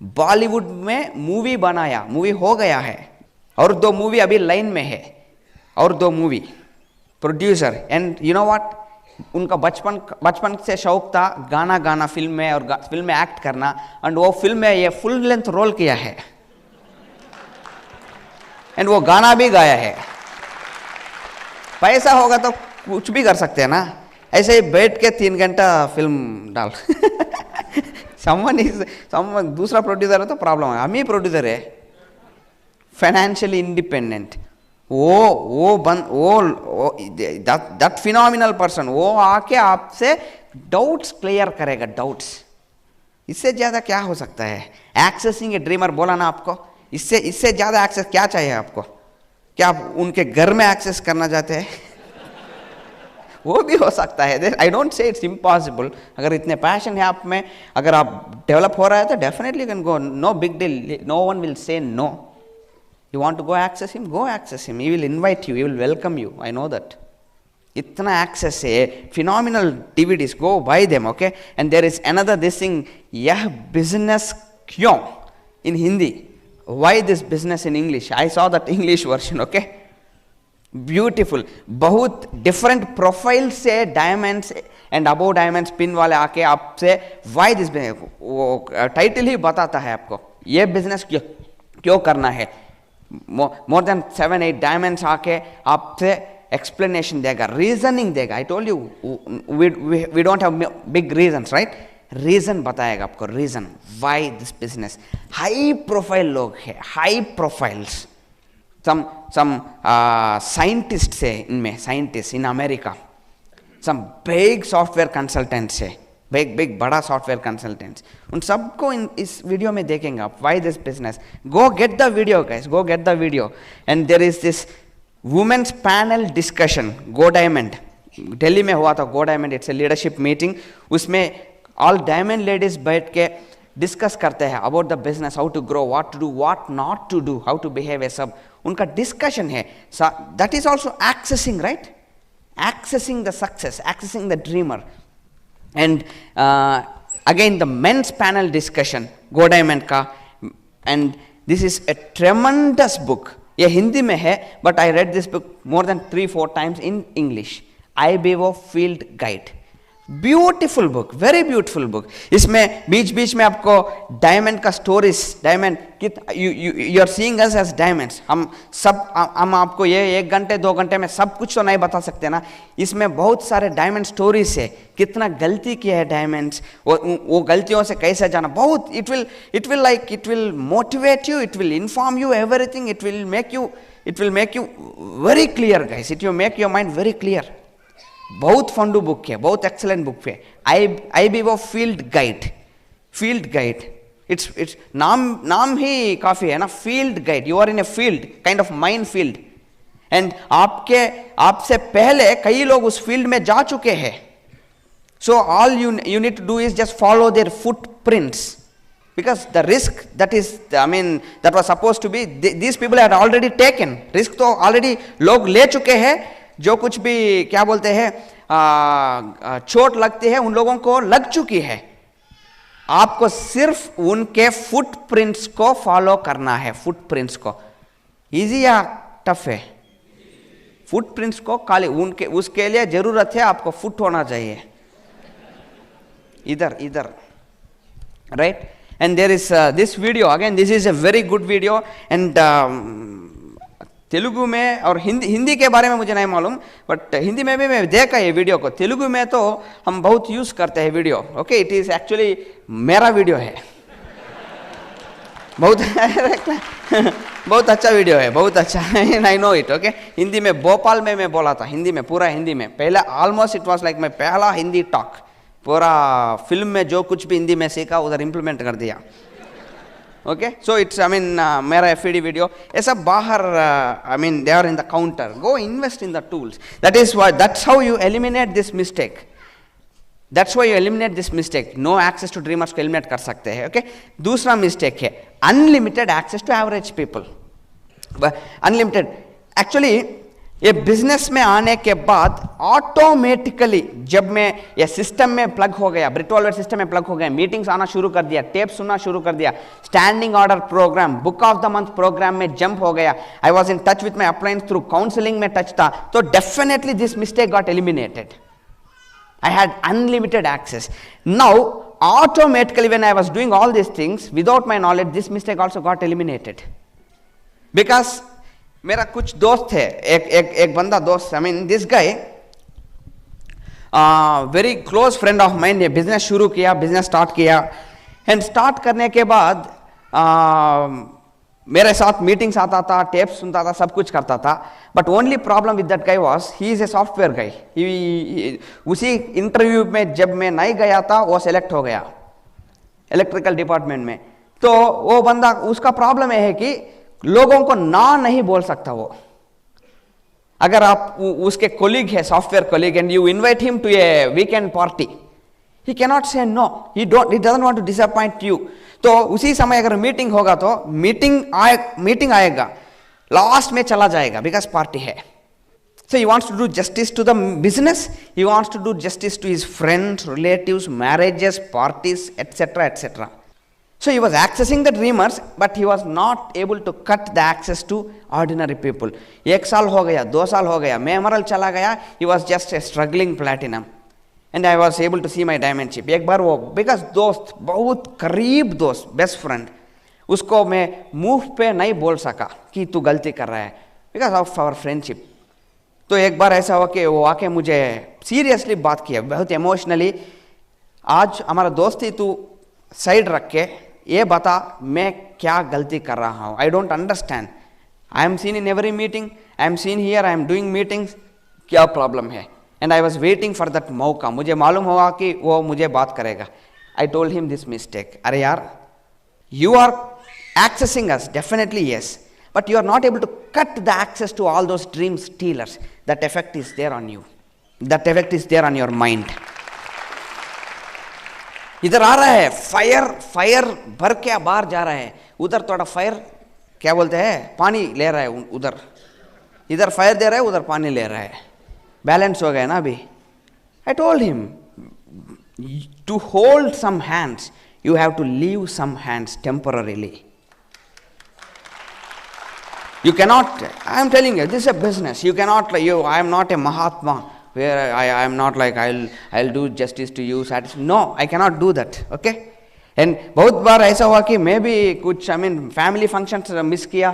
S1: Bollywood में मूवी बनाया, मूवी हो गया है, और 2 मूवी अभी लाइन में है, और 2 movie producer, and you know what, उनका बचपन से शौक था गाना फिल्म में, और फिल्म में एक्ट करना, एंड वो फिल्म में ये फुल लेंथ रोल किया है, एंड वो गाना भी गाया है। पैसा होगा तो कुछ भी कर सकते हैं ना, ऐसे ही बैठ के 3 घंटा फिल्म डाल समवन दूसरा प्रोड्यूसर है तो प्रॉब्लम है, हम ही प्रोड्यूसर है, financially independent. That phenomenal person, वो आके आपसे डाउट्स क्लियर करेगा, डाउट्स। इससे ज्यादा क्या हो सकता है? एक्सेसिंग ए ड्रीमर बोला ना आपको, इससे ज्यादा एक्सेस क्या चाहिए आपको? क्या आप उनके घर में एक्सेस करना चाहते हैं? वो भी हो सकता है, I don't say it's impossible. अगर इतने पैशन है आप में, अगर आप डेवलप हो रहा है तो definitely can go, no big deal, no one will say no. You want to go access him? Go access him. He will invite you. He will welcome you. I know that. इतना access है, phenomenal DVDs. Go buy them, okay? And there is another this thing, यह business क्यों in Hindi? Why this business in English? I saw that English version, okay? Beautiful, बहुत different profile से diamonds and above diamonds pin वाले आके आपसे why this, वो title ही बताता है आपको ये बिजनेस क्यों करना है। मोर देन 7-8 डायमंड्स आके आपसे एक्सप्लेनेशन देगा, रीजनिंग देगा। I told you we don't have big reasons, right? Reason बताएगा आपको, reason why this business. High profile लोग हैं, हाई प्रोफाइल्स, some scientists है इनमें, scientist in America, some big software consultants है, बिग बड़ा सॉफ्टवेयर कंसल्टेंट्स, उन सबको इस वीडियो में देखेंगे आप। Why this business, go get the video guys, go get the video. And there is this women's panel discussion, go diamond, Delhi में हुआ था go diamond, it's a leadership meeting. उसमें ऑल डायमंड लेडीज बैठ के discuss करते हैं about the business, how to grow, what to do, what not to do, how to behave, ये सब उनका डिस्कशन है। That is also accessing, right? Accessing the success, accessing the dreamer. And again the men's panel discussion go diamond का, and this is a tremendous book. ये हिंदी में है, but I read this book more than 3-4 times in English. IBO field guide, beautiful book, very beautiful book. इसमें बीच बीच में आपको diamond का stories, diamond you are seeing us as diamonds. हम आपको ये 1 घंटे 2 घंटे में सब कुछ तो नहीं बता सकते ना। इसमें बहुत सारे डायमंड स्टोरीज है, कितना गलती किया है डायमंड्स, वो गलतियों से कैसे जाना, बहुत it will motivate you, it will inform you everything, it will make you very clear guys, it will make your mind very clear. बहुत फंडू बुक है, बहुत एक्सेलेंट बुक है। IBO फील्ड गाइड, इट्स नाम ही काफी है ना, field guide. You are in a field, kind of mine field, and आपसे पहले कई लोग उस फील्ड में जा चुके हैं। So all you need to do is just follow their footprints, because the risk that was supposed to be, these people had already taken risk, तो already लोग ले चुके हैं। जो कुछ भी क्या बोलते हैं चोट लगती है उन लोगों को लग चुकी है। आपको सिर्फ उनके फुटप्रिंट्स को फॉलो करना है। फुटप्रिंट्स को इजी या टफ है? फुटप्रिंट्स को खाली उनके, उसके लिए जरूरत है आपको फुट होना चाहिए, इधर right. And there is this video again, this is a very good video. And Telugu में और हिंदी के बारे में मुझे नहीं मालूम, बट हिंदी में भी मैं देखा ये वीडियो को। तेलुगु में तो हम बहुत यूज करते हैं video, okay. It is actually मेरा वीडियो है, बहुत बहुत अच्छा वीडियो है, बहुत अच्छा है, I know it, okay. Hindi में भोपाल में मैं बोला था, हिंदी में, पूरा हिंदी में। पहला ऑलमोस्ट इट वाज लाइक मैं पहला हिंदी टॉक, पूरा फिल्म में जो कुछ भी हिंदी में सीखा उधर इम्प्लीमेंट कर दिया, ओके। सो इट्स मेरा FED वीडियो ये सब बाहर, they are in the counter. Go invest in the tools, that's how you eliminate this mistake, that's why you eliminate this mistake. No access to dreamers को eliminate कर सकते हैं, okay. दूसरा mistake है unlimited access to average people. Unlimited actually ये business में आने के बाद ऑटोमेटिकली जब मैं ये सिस्टम में प्लग हो गया, ब्रिटोलवेट सिस्टम में प्लग हो गया, मीटिंग्स आना शुरू कर दिया, टेप सुनना शुरू कर दिया, standing order program, book of the month program में जंप हो गया, I was in touch with my uplines through counselling में टच था, तो definitely this mistake got eliminated. I had unlimited access. Now, automatically when I was doing all these things, without my knowledge, this mistake also got eliminated. Because मेरा कुछ दोस्त है, एक बंदा दोस्त, this guy, very close friend of mine, ये business शुरू किया, business start किया, and start करने के बाद मेरे साथ मीटिंग्स आता था, टेप्स सुनता था, सब कुछ करता था। But only problem with that guy was he is a software guy. उसी इंटरव्यू में जब मैं नहीं गया था वो सेलेक्ट हो गया इलेक्ट्रिकल डिपार्टमेंट में। तो वो बंदा, उसका प्रॉब्लम है कि लोगों को ना नहीं बोल सकता वो। अगर आप उसके कोलीग है, software colleague, and you invite him to a weekend party, he cannot say no, he doesn't want to disappoint you। तो उसी समय अगर मीटिंग होगा तो मीटिंग आएगा, लास्ट में चला जाएगा, बिकॉज पार्टी है। So he wants to do justice to the business, he wants to do justice to his friends, relatives, marriages, parties, etc., etc. So he was accessing the dreamers, but he was not able to cut the access to ordinary people. 1 साल हो गया, 2 साल हो गया, मैं emerald चला गया, he was just a struggling platinum. And I was able to see my diamond chip. एक बार वो बिकॉज दोस्त, बहुत करीब दोस्त, बेस्ट फ्रेंड, उसको मैं मुंह पे नहीं बोल सका कि तू गलती कर रहा है, बिकॉज ऑफ आवर फ्रेंडशिप. तो एक बार ऐसा हुआ कि वो आके मुझे सीरियसली बात किया, बहुत इमोशनली. आज हमारा दोस्ती तू साइड रख के ये बता मैं क्या गलती कर रहा हूँ. I don't understand. I am seen in every meeting, I am seen here, I am doing meetings, क्या प्रॉब्लम है. And I was waiting for that मौका. मुझे मालूम हुआ कि वो मुझे बात करेगा. I told him this mistake. अरे यार, you are accessing us, definitely yes, but you are not able to cut the access to all those dream stealers. That effect is there on you, that effect is there on your mind. इधर आ रहा है fire भर के बाहर जा रहा है, उधर थोड़ा फायर क्या बोलते हैं, पानी ले रहा है उधर, इधर फायर दे रहा है, उधर पानी ले रहा है, बैलेंस हो गया ना अभी. I told him to hold some hands, you have to leave some hands temporarily. You cannot, I am telling you, this is a business. You cannot, I am not a Mahatma where I am not like I'll do justice to you. No, I cannot do that. Okay? And बहुत बार ऐसा हुआ कि मैं भी कुछ family functions miss किया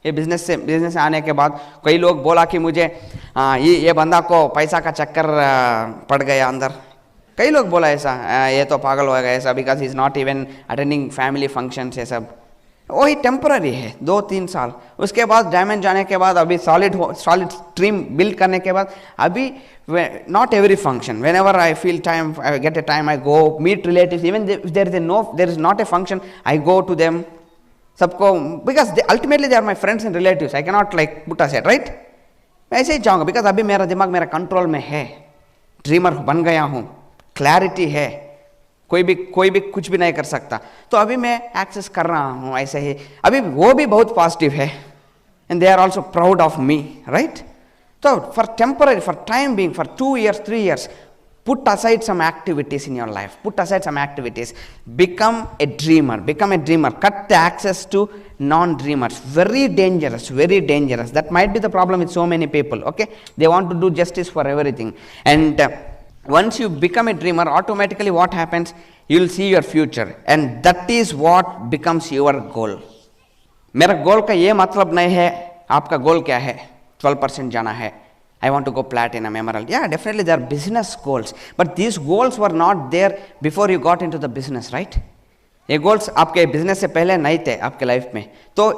S1: ये business आने के बाद. कई लोग बोला कि मुझे ये बंदा को पैसा का चक्कर पड़ गया अंदर. कई लोग बोला ऐसा, ये तो पागल हो गया ऐसा, because he is not even attending family functions. ये सब वही टेम्पररी है, 2-3 साल. उसके बाद डायमंड जाने के बाद अभी सॉलिड स्ट्रीम बिल्ड करने के बाद अभी not every function, whenever I feel time, I get a time, I go meet relatives, even there is not a function, I go to them सबको, because ultimately they are my friends and relatives. I cannot like put aside, right. मैं ऐसे ही जाऊँगा because अभी मेरा दिमाग मेरा control में है, ड्रीमर बन गया हूँ, क्लैरिटी है, कोई भी कुछ भी नहीं कर सकता. तो अभी मैं एक्सेस कर रहा हूँ ऐसे ही. अभी वो भी बहुत पॉजिटिव है and they are also proud of me, right. तो for temporary, for time being, for 2 years 3 years, put aside some activities in your life, put aside some activities, become a dreamer, cut the access to non-dreamers. Very dangerous, very dangerous. That might be the problem with so many people. Okay, they want to do justice for everything. And once you become a dreamer, automatically what happens, you will see your future, and that is what becomes your goal. मेरा गोल का ये मतलब नहीं है, आपका गोल क्या है, 12% जाना है, I want to go platinum, emerald. Yeah, definitely there are business goals, but these goals were not there before you got into the business, right? ये goals आपके बिजनेस से पहले नहीं थे आपके लाइफ में. तो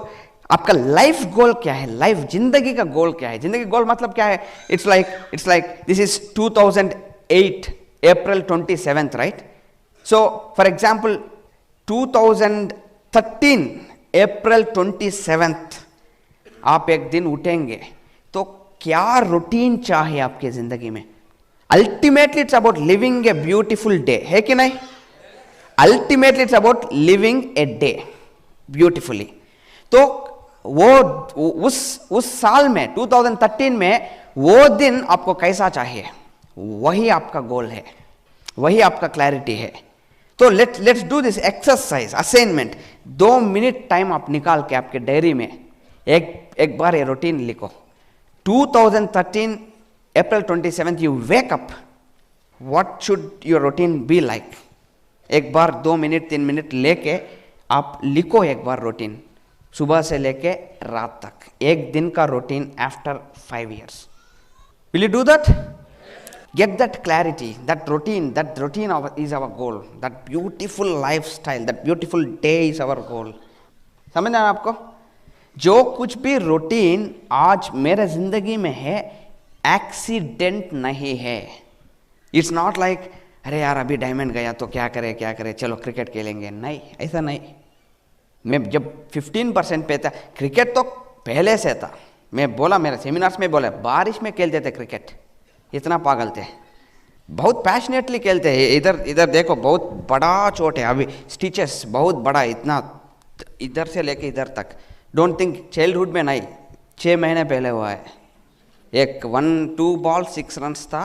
S1: आपका लाइफ गोल क्या है, लाइफ जिंदगी का गोल क्या है, जिंदगी गोल मतलब क्या है. It's like this is 2008 April 27th, right? So for example 2013 April 27th आप एक दिन उठेंगे तो क्या रूटीन चाहिए आपके जिंदगी में. Ultimately it's about living a beautiful day, है कि नहीं. Ultimately it's about living a day beautifully. तो वो उस साल में 2013 में वो दिन आपको कैसा चाहिए, वही आपका गोल है, वही आपका क्लैरिटी है. तो let's do this exercise assignment. 2 minute time आप निकाल के आपके डायरी में एक बार ये रूटीन लिखो. 2013 April 27th you wake up, what should your routine be like? एक बार 2 मिनट 3 मिनट लेके आप लिखो एक बार रूटीन, सुबह से लेके रात तक, एक दिन का routine after 5 years. Will you do that? Get that clarity, that routine is our goal, that beautiful lifestyle, that beautiful day is our goal. समझ आया आपको. जो कुछ भी रूटीन आज मेरे जिंदगी में है एक्सीडेंट नहीं है. इट्स नॉट लाइक अरे यार अभी डायमंड गया तो क्या करे चलो क्रिकेट खेलेंगे, नहीं, ऐसा नहीं. मैं जब 15% पे था, क्रिकेट तो पहले से था. मैं बोला मेरे सेमिनार्स में बोला बारिश में खेलते थे क्रिकेट, इतना पागल थे, बहुत पैशनेटली खेलते हैं. इधर देखो बहुत बड़ा चोट है अभी, स्टिचेस बहुत बड़ा, इतना इधर से लेके इधर तक. डोंट थिंक चाइल्डहुड में नहीं, 6 महीने पहले हुआ है. एक 1-2 बॉल 6 रन्स था,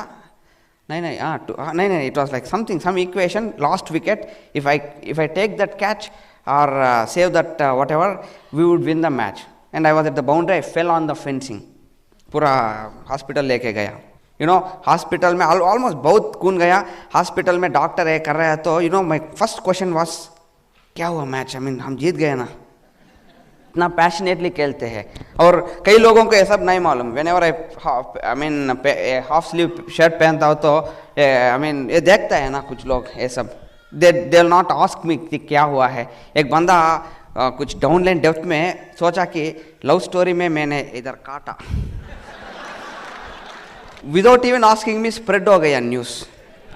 S1: नहीं, it was like something, some equation, last wicket. If I take that catch or save that whatever, we would win the match. And I was at the boundary, I fell on the fencing. पूरा hospital लेके गया, hospital में almost बहुत खून गया. Hospital में doctor है कर रहा है, तो माई फर्स्ट क्वेश्चन वाज क्या हुआ मैच, हम जीत गए ना. इतना पैशनेटली खेलते हैं. और कई लोगों को ये सब नहीं मालूम. When ever half sleeve shirt पहनता हो तो ये देखता है ना कुछ लोग ये सब. They will not ask me कि क्या हुआ है. एक बंदा कुछ डाउनलाइन डेप्थ में सोचा कि लव स्टोरी में मैंने इधर काटा, without even asking me spread हो गया न्यूज़.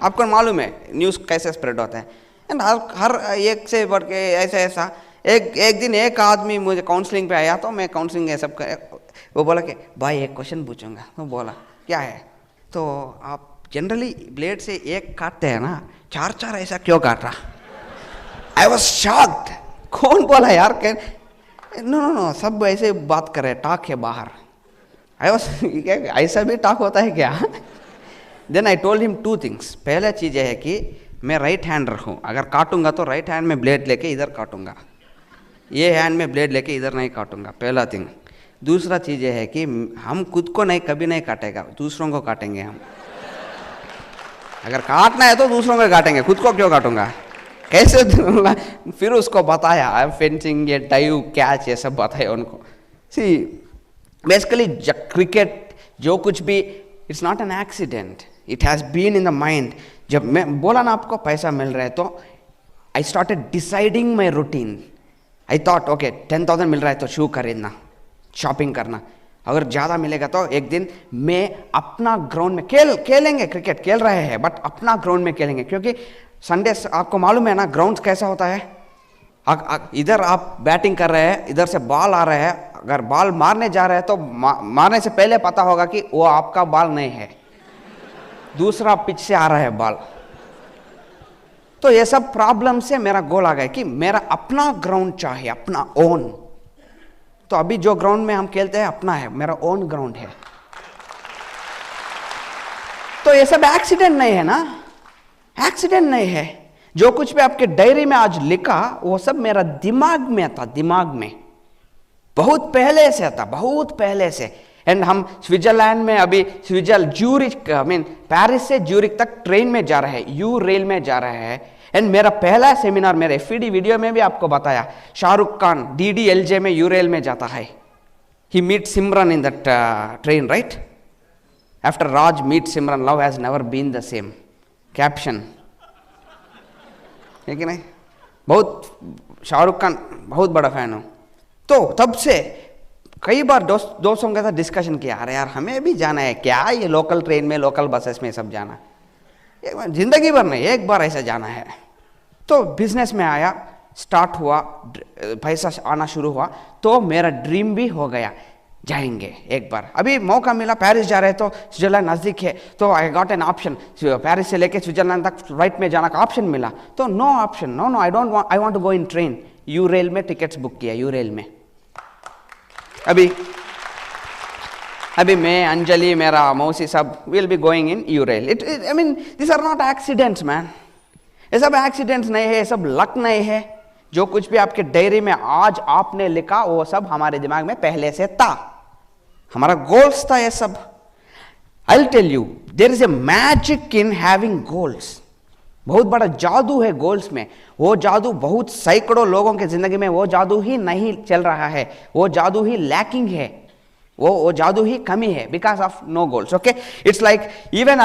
S1: आपको मालूम है न्यूज़ कैसे स्प्रेड होता है. एंड हर एक से बढ़ के ऐसा एक दिन एक आदमी मुझे काउंसलिंग पे आया, तो मैं काउंसलिंग ये सब वो बोला कि भाई एक क्वेश्चन पूछूंगा. तो बोला क्या है, तो आप जनरली ब्लेड से एक काटते हैं ना, चार चार ऐसा क्यों काट रहा. I was shocked. कौन बोला यार, नो सब ऐसे बात कर रहे, टाक है बाहर. आई वॉज ऐसा भी टाक होता है क्या. Then I told him 2 things. पहला चीज़ है कि मैं राइट हैंडर हूँ, अगर काटूंगा तो राइट हैंड में ब्लेड लेके इधर काटूंगा, ये हैंड में ब्लेड लेके इधर नहीं काटूंगा. पहला थिंग. दूसरा चीज़ ये है कि हम खुद को नहीं कभी नहीं काटेगा, दूसरों को काटेंगे हम. अगर काटना है तो दूसरों को काटेंगे, खुद को क्यों काटूंगा. कैसे फिर उसको बताया फेंसिंग, ये डाइव, कैच, ये सब बताया उनको. सी बेसिकली क्रिकेट जो कुछ भी, it's not an accident, it has been in the mind. जब मैं बोला ना आपको पैसा मिल रहा है, तो I started deciding my routine. I thought okay 10,000 मिल रहा है तो शू खरीदना, शॉपिंग करना. अगर ज़्यादा मिलेगा तो एक दिन मैं अपना ग्राउंड में खेलेंगे. क्रिकेट खेल रहे हैं बट अपना ग्राउंड में खेलेंगे, क्योंकि संडे आपको मालूम है ना ग्राउंड कैसा होता है. इधर आप बैटिंग कर रहे हैं, इधर से बॉल आ रहा है, अगर बॉल मारने जा रहे हैं तो मारने से पहले पता होगा कि वो आपका बॉल नहीं है, दूसरा पिच से आ रहा है बॉल. तो ये सब प्रॉब्लम से मेरा गोल आ गया कि मेरा अपना ग्राउंड चाहिए, अपना ओन. तो अभी जो ग्राउंड में हम खेलते हैं अपना है, मेरा ओन ग्राउंड है. तो ये सब एक्सीडेंट नहीं है ना, एक्सीडेंट नहीं है. जो कुछ भी आपके डायरी में आज लिखा वो सब मेरा दिमाग में था, दिमाग में बहुत पहले से था, बहुत पहले से. एंड हम स्विट्जरलैंड में अभी ज्यूरिच पेरिस से ज्यूरिच तक ट्रेन में जा रहे हैं, यू रेल में जा रहे हैं. एंड मेरा पहला सेमिनार मेरे FED वीडियो में भी आपको बताया, शाहरुख खान DDLJ में यू रेल में जाता है. He meet Simran in that train, right. After Raj meet Simran, love has never been the same. Caption है कि नहीं. बहुत शाहरुख खान बहुत बड़ा फैन हूँ. तो तब से कई बार दोस्तों के साथ डिस्कशन किया, अरे यार हमें भी जाना है क्या, ये लोकल ट्रेन में, लोकल बसेस में सब जाना. एक बार जिंदगी भर नहीं, एक बार ऐसा जाना है. तो बिजनेस में आया, स्टार्ट हुआ, पैसा आना शुरू हुआ, तो मेरा ड्रीम भी हो गया, जाएंगे एक बार. अभी मौका मिला, पेरिस जा रहे हैं तो स्विट्जरलैंड नज़दीक है, तो I got an option. Paris से लेके स्विट्जरलैंड तक फ्लाइट में जाना का ऑप्शन मिला. तो no option, no I don't want, I want to go in train. U rail में टिकट्स बुक किया, यू रेल में. अभी मैं, अंजलि, मेरा मौसी सब will be going in U rail. I mean this are not accidents man. ये सब एक्सीडेंट्स नहीं है, ये सब लक नहीं है. जो कुछ भी आपके डायरी में आज आपने लिखा वो सब हमारे दिमाग में पहले से था, हमारा गोल्स था ये सब. I will tell you, there is a magic in having goals. बहुत बड़ा जादू है गोल्स में. वो जादू बहुत सैकड़ों लोगों के जिंदगी में वो जादू ही नहीं चल रहा है, वो जादू ही लैकिंग है, वो जादू ही कमी है, because of no goals. Okay, it's like even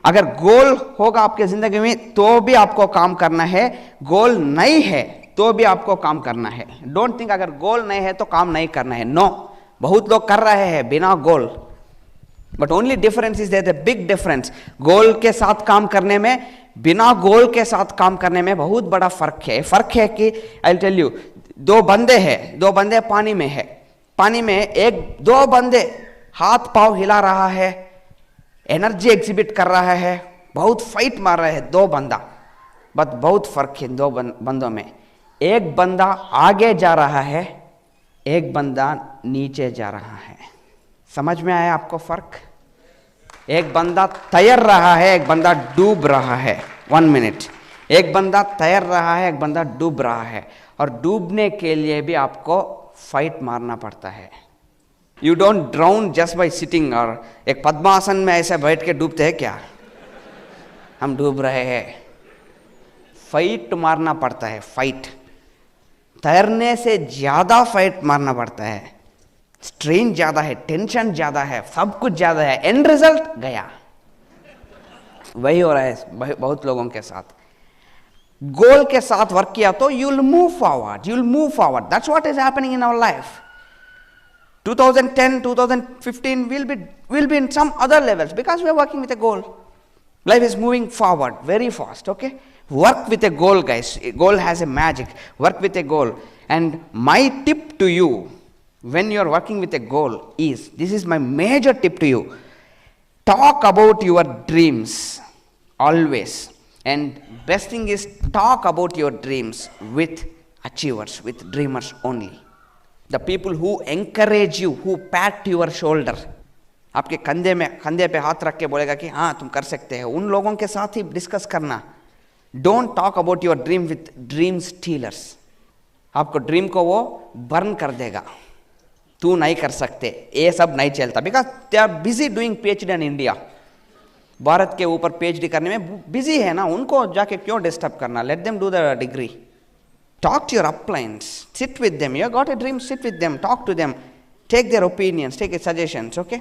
S1: अगर गोल होगा आपके जिंदगी में तो भी आपको काम करना है, गोल नहीं है तो भी आपको काम करना है. डोंट थिंक अगर गोल नहीं है तो काम नहीं करना है. नो, बहुत लोग कर रहे हैं बिना goal, but only difference is there, the big difference. Goal के साथ काम करने में, बिना गोल के साथ काम करने में बहुत बड़ा फर्क है. फर्क है कि आई विल टेल यू, दो बंदे पानी में है, पानी में दो बंदे हाथ पांव हिला रहा है, एनर्जी एग्जिबिट कर रहा है, बहुत फाइट मार रहा है दो बंदा, बट बहुत फर्क है दो बंदों में. एक बंदा आगे जा रहा है, एक बंदा नीचे जा रहा है. समझ में आया आपको फर्क? एक बंदा तैर रहा है, एक बंदा डूब रहा है. 1 मिनट. एक बंदा तैर रहा है, एक बंदा डूब रहा है, और डूबने के लिए भी आपको फाइट मारना पड़ता है. You don't drown just by sitting. और एक पद्मासन में ऐसे बैठ के डूबते हैं क्या? हम डूब रहे हैं. फाइट मारना पड़ता है, फाइट. तैरने से ज्यादा फाइट मारना पड़ता है. स्ट्रेन ज्यादा है, टेंशन ज्यादा है, सब कुछ ज्यादा है. एंड रिजल्ट गया. वही हो रहा है बहुत लोगों के साथ. गोल के साथ वर्क किया तो you will move forward, you will move forward. That's what is happening in our life. 2010, 2015 will be in some other levels because we are working with a goal. Life is moving forward very fast, okay? Work with a goal, guys. A goal has a magic. Work with a goal. And my tip to you when you are working with a goal is, this is my major tip to you. Talk about your dreams always. And best thing is talk about your dreams with achievers, with dreamers only. The people who encourage you, who pat your shoulder. आपके कंधे पे हाथ रख के बोलेगा कि हाँ तुम कर सकते हो, उन लोगों के साथ ही डिस्कस करना. Don't talk about your dream with dream stealers. आपको ड्रीम को वो बर्न कर देगा. तू नहीं कर सकते, ये सब नहीं चलता. Because they are busy doing PhD in India. Bharat के ऊपर PhD करने में बिजी है ना, उनको जाके क्यों डिस्टर्ब करना. Let them do the degree. Talk to your uplines, sit with them. You have got a dream, sit with them, talk to them, take their opinions, take their suggestions, okay?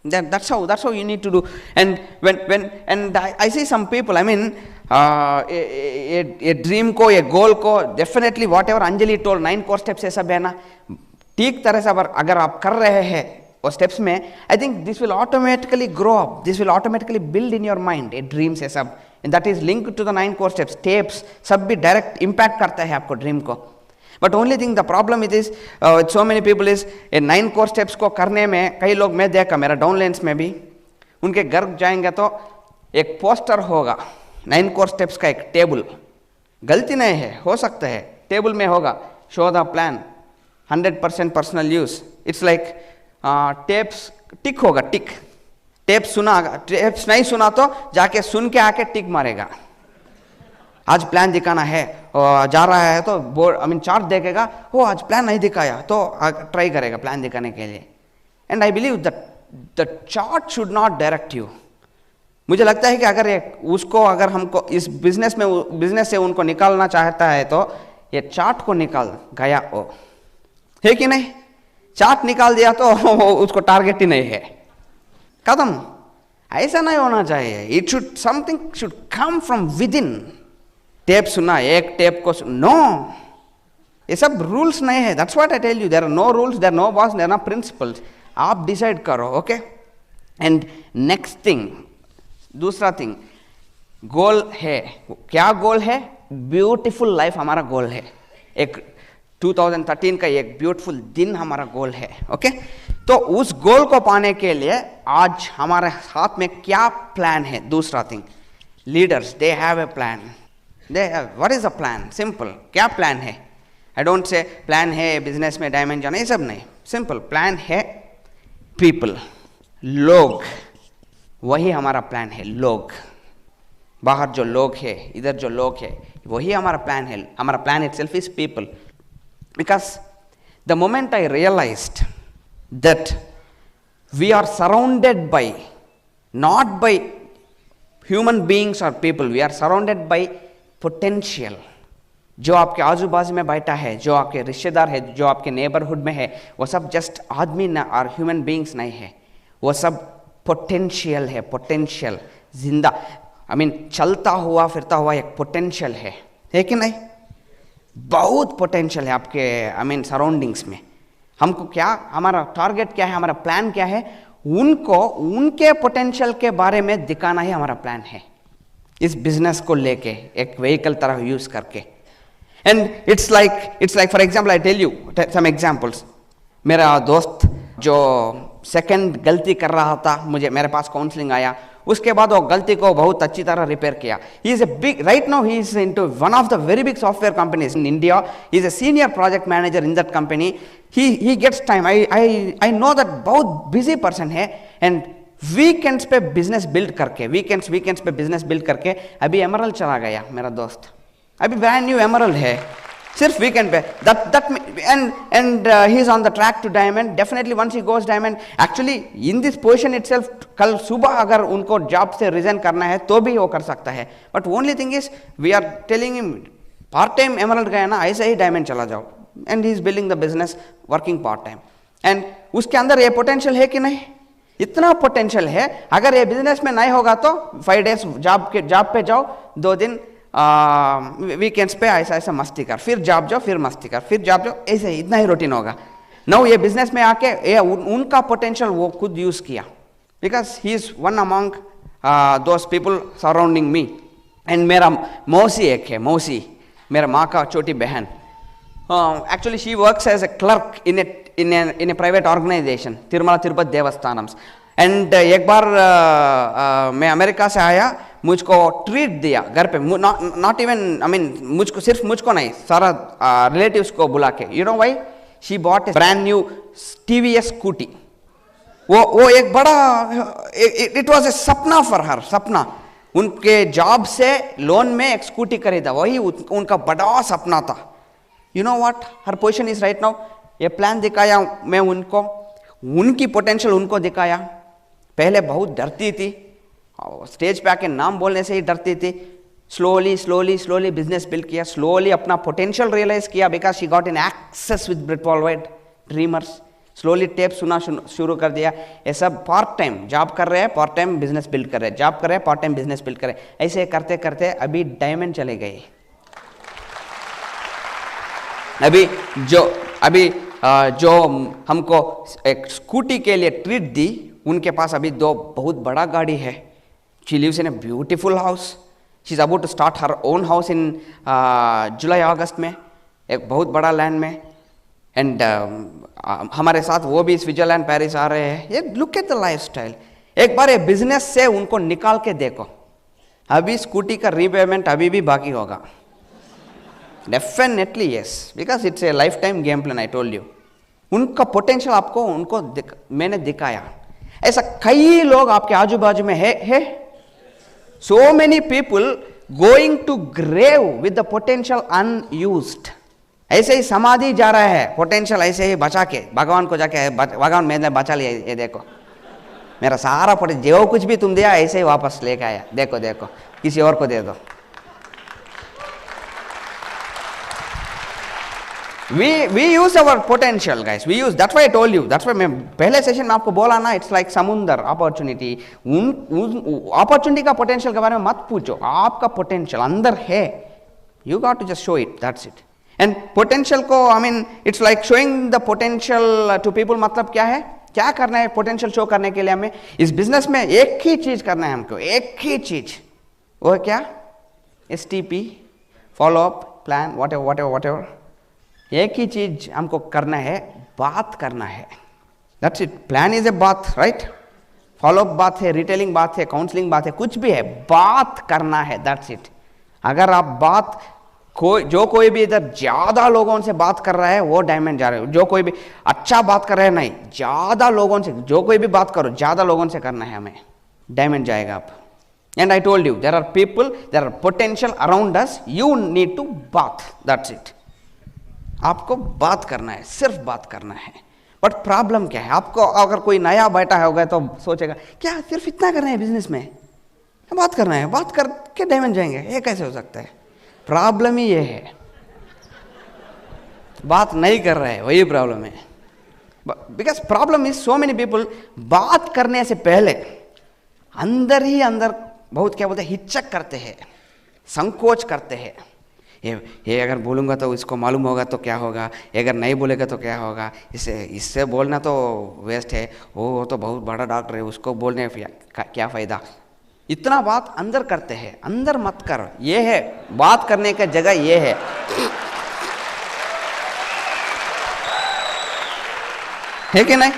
S1: That's how you need to do. And when I see some people, I mean, a dream को, a goal को, definitely whatever Anjali told, 9 core steps ये सब है ना, ठीक तरह से अगर आप कर रहे हैं वो steps में, I think this will automatically grow up, this will automatically build in your mind a dreams ये सब. And that is linked to the 9 core steps. Steps सब भी direct impact करता है आपको ड्रीम को. But only thing the problem it is with so many people is ये 9 core steps को करने में कई लोग, मैं देखा मेरा डाउनलाइंस में भी, उनके घर जाएंगे तो एक पोस्टर होगा 9 core steps का, एक टेबल. गलती नहीं है, हो सकता है टेबल में होगा show the plan 100% personal use. It's like tapes tick होगा, टिक. टेप्स नहीं सुना तो जाके सुन के आके टिक मारेगा. आज प्लान दिखाना है, जा रहा है तो बोर्ड चार्ट देखेगा, हो आज प्लान नहीं दिखाया तो ट्राई करेगा प्लान दिखाने के लिए. And I believe that the chart should not direct you. मुझे लगता है कि अगर हमको इस बिजनेस से उनको निकालना चाहता है तो ये चार्ट को निकाल गया हो, है कि नहीं. चार्ट निकाल दिया तो उसको टारगेट ही नहीं है, खत्म. ऐसा नहीं होना चाहिए. It should something should come from with in. Tape सुना, एक टेप को नो, ये सब रूल्स नहीं है. That's what I tell you. There are no rules, there are no boss, there are no principles. आप डिसाइड करो, ओके. एंड नेक्स्ट थिंग, दूसरा थिंग, गोल है. क्या गोल है? ब्यूटीफुल लाइफ हमारा गोल है. एक 2013 का एक ब्यूटीफुल दिन हमारा गोल है, ओके. तो उस गोल को पाने के लिए आज हमारे हाथ में क्या प्लान है? दूसरा thing, leaders they have a plan. They have, what is a plan? Simple, क्या प्लान है? आई डोंट से प्लान है बिजनेस में डायमंड जाना, ये सब नहीं. सिंपल प्लान है, पीपल, लोग, वही हमारा प्लान है. लोग, बाहर जो लोग है, इधर जो लोग है, वही हमारा प्लान है. हमारा plan itself is people. Because the moment I realized that we are surrounded by, not by human beings or people, we are surrounded by potential. जो आपके आजू बाजू में बैठा है, जो आपके रिश्तेदार है, जो आपके नेबरहुड में है, वो सब जस्ट आदमी ना और ह्यूमन बींग्स नहीं है. वो सब पोटेंशियल है. पोटेंशियल, जिंदा, चलता हुआ फिरता हुआ एक पोटेंशियल है कि नहीं? बहुत पोटेंशियल है आपके सराउंडिंग्स में. हमको क्या, हमारा टारगेट क्या है, हमारा प्लान क्या है? उनको उनके पोटेंशियल के बारे में दिखाना ही हमारा प्लान है. इस बिजनेस को लेके एक व्हीकल तरह यूज करके. And it's like for example, I tell you some examples. मेरा दोस्त जो सेकंड गलती कर रहा था, मेरे पास काउंसलिंग आया, उसके बाद वो गलती को बहुत अच्छी तरह रिपेयर किया. He is a big, right now he is into one of the very big software companies in India. He is a senior project manager in that company. He gets time. I know that बहुत busy person है. And weekends पे business build करके, weekends पे business build करके अभी emerald चला गया मेरा दोस्त, अभी ब्रांड न्यू एमरल्ड है सिर्फ वीकेंड पे. And he is on the track to diamond. Definitely once he goes diamond, actually in this position itself, कल सुबह अगर उनको जॉब से रिजाइन करना है तो भी वो कर सकता है. But only thing is we are telling him part time emerald गया ना, ऐसे ही डायमंड चला जाओ. And he is building the business working part time. एंड उसके अंदर ये पोटेंशियल है कि नहीं? इतना पोटेंशियल है. अगर ये बिजनेस में नहीं होगा तो 5 days जॉब पे जाओ, 2 दिन वीकेंड्स पे ऐसा मस्ती कर, फिर जॉब जाओ, फिर मस्ती कर, फिर जॉब जाओ, ऐसे इतना ही रूटीन होगा. नाउ ये बिजनेस में आके ये उनका पोटेंशियल वो खुद यूज किया, because he is one among those people surrounding me. And मेरा मौसी एक है, मौसी मेरा माँ का छोटी बहन. Actually she works as a clerk in a private organization, Tirumala Tirupati Devasthanam. And एक बार मैं अमेरिका से आया, मुझको ट्रीट दिया घर पे, नॉट इवन आई मीन मुझको नहीं, सारा रिलेटिव्स को बुला के. You know why? She bought A brand new TVS scooty. वो एक बड़ा, इट वाज ए सपना फॉर हर, सपना. उनके जॉब से लोन में एक स्कूटी खरीदा, वही उनका बड़ा सपना था. You know what her position is right now? ये प्लान दिखाया मैं उनको, उनकी पोटेंशियल उनको दिखाया. पहले बहुत डरती थी, स्टेज पे आके नाम बोलने से ही डरती थी. स्लोली बिजनेस बिल्ड किया, स्लोली अपना पोटेंशियल रियलाइज किया, because she got in access with Britt worldwide dreamers. Slowly tape सुना शुरू कर दिया. ये सब पार्ट टाइम जॉब कर रहे हैं, पार्ट टाइम बिजनेस बिल्ड कर रहे हैं, जॉब कर रहे हैं, पार्ट टाइम बिजनेस बिल्ड कर रहे हैं. ऐसे करते करते अभी डायमंड चले गए. अभी जो हमको एक स्कूटी के लिए ट्रीट दी, उनके पास अभी 2 बहुत बड़ा गाड़ी है. She lives in a beautiful house. She is about to start her own house in July अगस्त में, एक बहुत बड़ा लैंड में. एंड हमारे साथ वो भी स्विट्जरलैंड पेरिस आ रहे हैं. ये look at the life style. एक बार ये बिजनेस से उनको निकाल के देखो. अभी स्कूटी का रीपेमेंट अभी भी बाकी होगा. Definitely yes, because it's a life time game plan. I told you, उनका पोटेंशियल आपको मैंने दिखाया. ऐसा कई लोग आपके आजू बाजू में है. So many people going to grave with the potential unused. ऐसे ही समाधि जा रहा है पोटेंशियल, ऐसे ही बचा के भगवान को जाके, भगवान मैंने बचा लिया, ये देखो मेरा सारा पोटेंशियल, जो कुछ भी तुम दिया ऐसे ही वापस लेके आया, देखो किसी और को दे दो. We use our potential, guys. We use. That's why I told you. That's why मैं पहले सेशन में आपको बोला ना, it's like समुंदर, अपॉर्चुनिटी. अपॉर्चुनिटी का पोटेंशियल के बारे में मत पूछो, आपका पोटेंशियल अंदर है. You got to just show it. That's it. And potential को, I mean, it's like showing the potential to people. मतलब क्या है? क्या करना है पोटेंशियल शो करने के लिए? हमें इस बिजनेस में एक ही चीज करना है हमको, एक ही चीज. वो क्या? STP, follow up, plan, whatever. एक ही चीज हमको करना है, बात करना है. That's it. Plan is a बात, राइट? फॉलो अप बात है, रिटेलिंग बात है, काउंसलिंग बात है, कुछ भी है, बात करना है. That's it. अगर आप कोई भी इधर ज्यादा लोगों से बात कर रहा है वो डायमंड जा रहे हो. जो कोई भी अच्छा बात कर रहे हैं, नहीं, ज्यादा लोगों से, जो कोई भी बात करो ज्यादा लोगों से करना है हमें, डायमंड जाएगा आप. And I told you, there are people, there are potential around us, you need to बात. That's it. आपको बात करना है, सिर्फ बात करना है. बट प्रॉब्लम क्या है? आपको अगर कोई नया बैठा होगा तो सोचेगा क्या सिर्फ इतना करना है बिजनेस में, बात करना है, बात करके डायमंड जाएंगे, ये कैसे हो सकता है? प्रॉब्लम ही ये है, बात नहीं कर रहे हैं, वही प्रॉब्लम है. Because problem is so many people बात करने से पहले अंदर ही अंदर बहुत क्या बोलते हैं, हिचक करते हैं, संकोच करते हैं. ये अगर बोलूँगा तो इसको मालूम होगा तो क्या होगा, अगर नहीं बोलेगा तो क्या होगा, इससे बोलना तो वेस्ट है, वो तो बहुत बड़ा डॉक्टर है, उसको बोलने क्या फ़ायदा. इतना बात अंदर करते हैं. अंदर मत कर. ये है बात करने का जगह, ये है कि नहीं?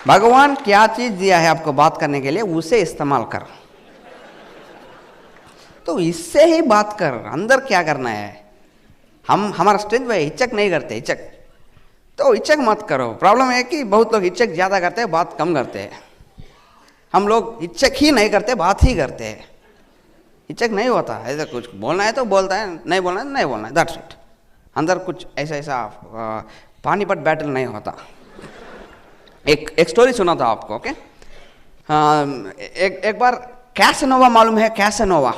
S1: भगवान क्या चीज दिया है आपको बात करने के लिए, उसे इस्तेमाल कर. तो इससे ही बात कर. अंदर क्या करना है? हमारा स्ट्रेंथ है, हिचक नहीं करते. हिचक तो हिचक मत करो. प्रॉब्लम है कि बहुत लोग हिचक ज्यादा करते हैं, बात कम करते हैं. हम लोग हिचक ही नहीं करते, बात ही करते हैं, हिचक नहीं होता। ऐसा कुछ बोलना है तो बोलता है, नहीं बोलना है नहीं बोलना है, दैट्स इट। अंदर कुछ ऐसा पानीपत बैटल नहीं होता। एक स्टोरी सुना था आपको, ओके। एक बार कैसनोवा मालूम है? Casanova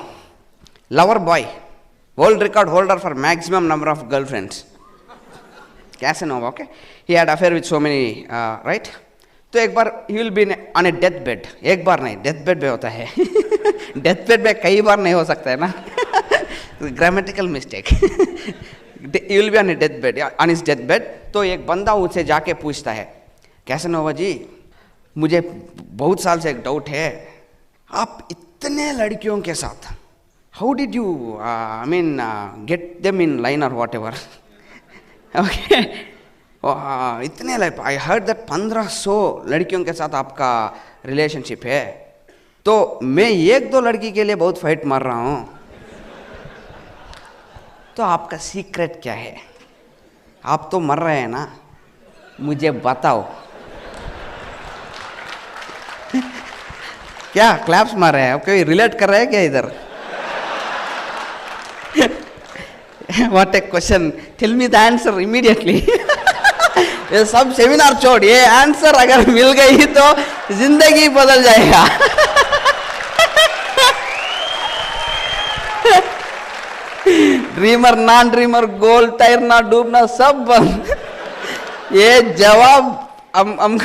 S1: lover boy, world record holder for maximum number of girlfriends, Casanova, okay. He had affair with so many, right. तो एक बार he will be on a death bed, एक बार नहीं, डेथ बेड पे होता है डेथ बेड में कई बार नहीं हो सकता है ना grammatical mistake he will be on a death bed, on his death bed. तो एक बंदा उसे जाके पूछता है, कैसनोवा जी मुझे बहुत साल से एक डाउट है, आप इतने लड़कियों के साथ how did you I mean get them in line और वॉट एवर, ओके। इतने आई हर्ड दैट 1500 लड़कियों के साथ आपका रिलेशनशिप है, तो मैं एक दो लड़की के लिए बहुत फाइट मार रहा हूँ, तो आपका सीक्रेट क्या है? आप तो मर रहे हैं ना, मुझे बताओ क्या क्लैप्स मार रहे हैं? कोई रिलेट कर रहे हैं क्या इधर? What a question, tell me the answer immediately ये सब सेमिनार छोड़, ये आंसर अगर मिल गई तो जिंदगी बदल जाएगा ड्रीमर नॉन ड्रीमर, गोल तैरना डूबना सब बंद ये जवाब हम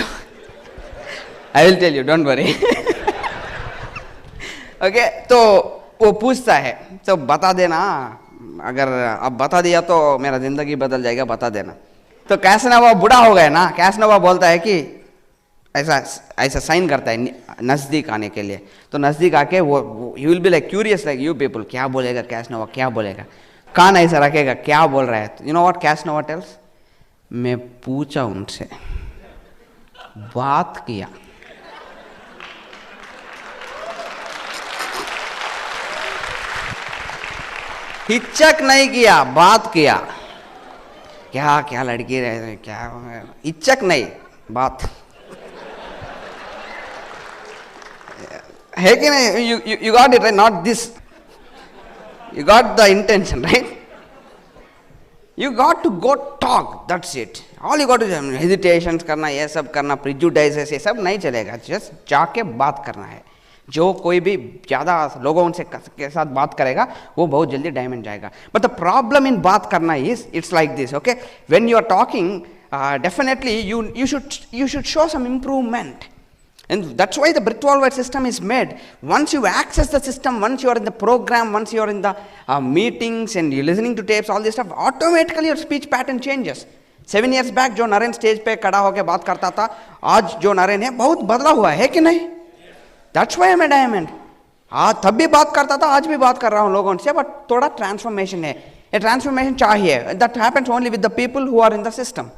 S1: I will tell you, don't worry okay. तो वो पूछता है, तो बता देना, अगर अब बता दिया तो मेरा जिंदगी बदल जाएगा, बता देना। तो कैसनोवा बूढ़ा हो गया ना, कैसनोवा बोलता है कि ऐसा साइन करता है नज़दीक आने के लिए। तो नज़दीक आके वो ही will be like curious like you people, क्या बोलेगा कैसनोवा, क्या बोलेगा, कान ऐसा रखेगा, क्या बोल रहा है। You know what Casanova tells, मैं पूछा उनसे, बात किया, हिचक नहीं किया, बात किया। क्या क्या लड़की रहे, क्या हिचक नहीं, बात है कि नहीं? You got it right, not this, you got the intention right, you got to go talk, that's it. All you got to, hesitation करना, ये सब करना, प्रिजुडाइजेस, ये सब नहीं चलेगा, जस्ट जाके बात करना है। जो कोई भी ज़्यादा लोगों से के साथ बात करेगा वो बहुत जल्दी डायमंड जाएगा। बट द प्रॉब्लम इन बात करना is it's like this, okay. When you are talking definitely you should show some improvement, and that's why the Brit Worldwide system is made. Once you access the system, once you are in the program, once you are in the meetings and you're listening to tapes, all this stuff, automatically your speech pattern changes. 7 years back जो Naren stage पे खड़ा होकर बात करता था, आज जो नरेन है बहुत बदला हुआ है कि नहीं? That's why I'm a diamond. हाँ, तब भी बात करता था, आज भी बात कर रहा हूँ लोगों से, बट थोड़ा ट्रांसफॉर्मेशन है, ये ट्रांसफॉर्मेशन चाहिए। That happens only with the people who are in the system.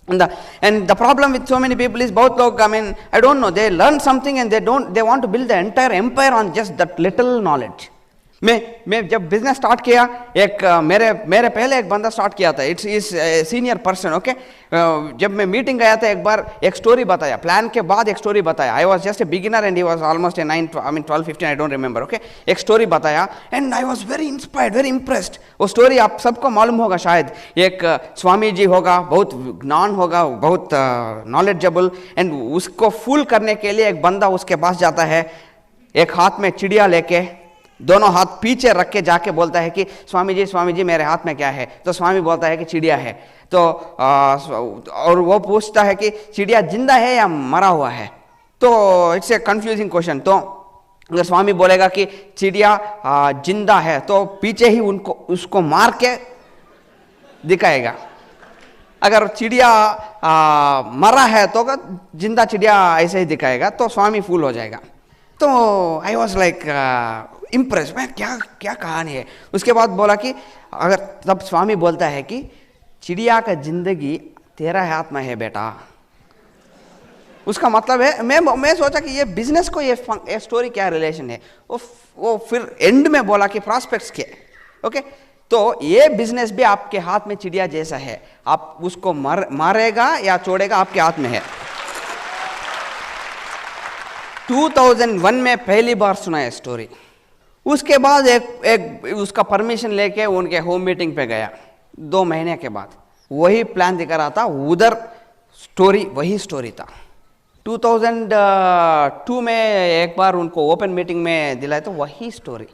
S1: And the problem with so many people is both log, I mean, I don't know, they learn something and they want to build the entire empire on just that little knowledge. मैं जब business start किया, एक मेरे पहले एक बंदा start किया था, it's is senior person, okay. जब मैं मीटिंग गया था, एक बार एक स्टोरी बताया, प्लान के बाद एक स्टोरी बताया। I was just a beginner and he was almost A 12-15, I don't remember, okay. एक स्टोरी बताया and I was very inspired, very impressed. वो स्टोरी आप सबको मालूम होगा शायद, एक स्वामी जी होगा, बहुत ज्ञान होगा, बहुत नॉलेजेबल, एंड उसको फुल करने के लिए एक बंदा उसके पास जाता है, एक हाथ में चिड़िया लेके, दोनों हाथ पीछे रख के जाके बोलता है कि स्वामी जी मेरे हाथ में क्या है? तो स्वामी बोलता है कि चिड़िया है। तो और वो पूछता है कि चिड़िया जिंदा है या मरा हुआ है? तो इट्स ए कंफ्यूजिंग क्वेश्चन। तो अगर स्वामी बोलेगा कि चिड़िया जिंदा है, तो पीछे ही उसको मार के दिखाएगा। अगर चिड़िया मरा है तो जिंदा चिड़िया ऐसे ही दिखाएगा, तो स्वामी फूल हो जाएगा। तो आई वॉज लाइक इम्प्रेस, मैं क्या कहानी है। उसके बाद बोला कि अगर, तब स्वामी बोलता है कि चिड़िया का जिंदगी तेरा हाथ में है बेटा। उसका मतलब है, मैं सोचा कि ये बिजनेस को ये स्टोरी क्या रिलेशन है। वो फिर एंड में बोला कि प्रॉस्पेक्ट्स के, ओके। तो ये बिजनेस भी आपके हाथ में चिड़िया जैसा है, आप उसको मारेगा या छोड़ेगा आपके हाथ में है। 2001 में पहली बार सुना है स्टोरी। उसके बाद एक उसका परमिशन लेके उनके होम मीटिंग पे गया। 2 महीने के बाद वही प्लान दिखा रहा था, उधर स्टोरी वही स्टोरी था। 2002 में एक बार उनको ओपन मीटिंग में दिलाया तो वही स्टोरी।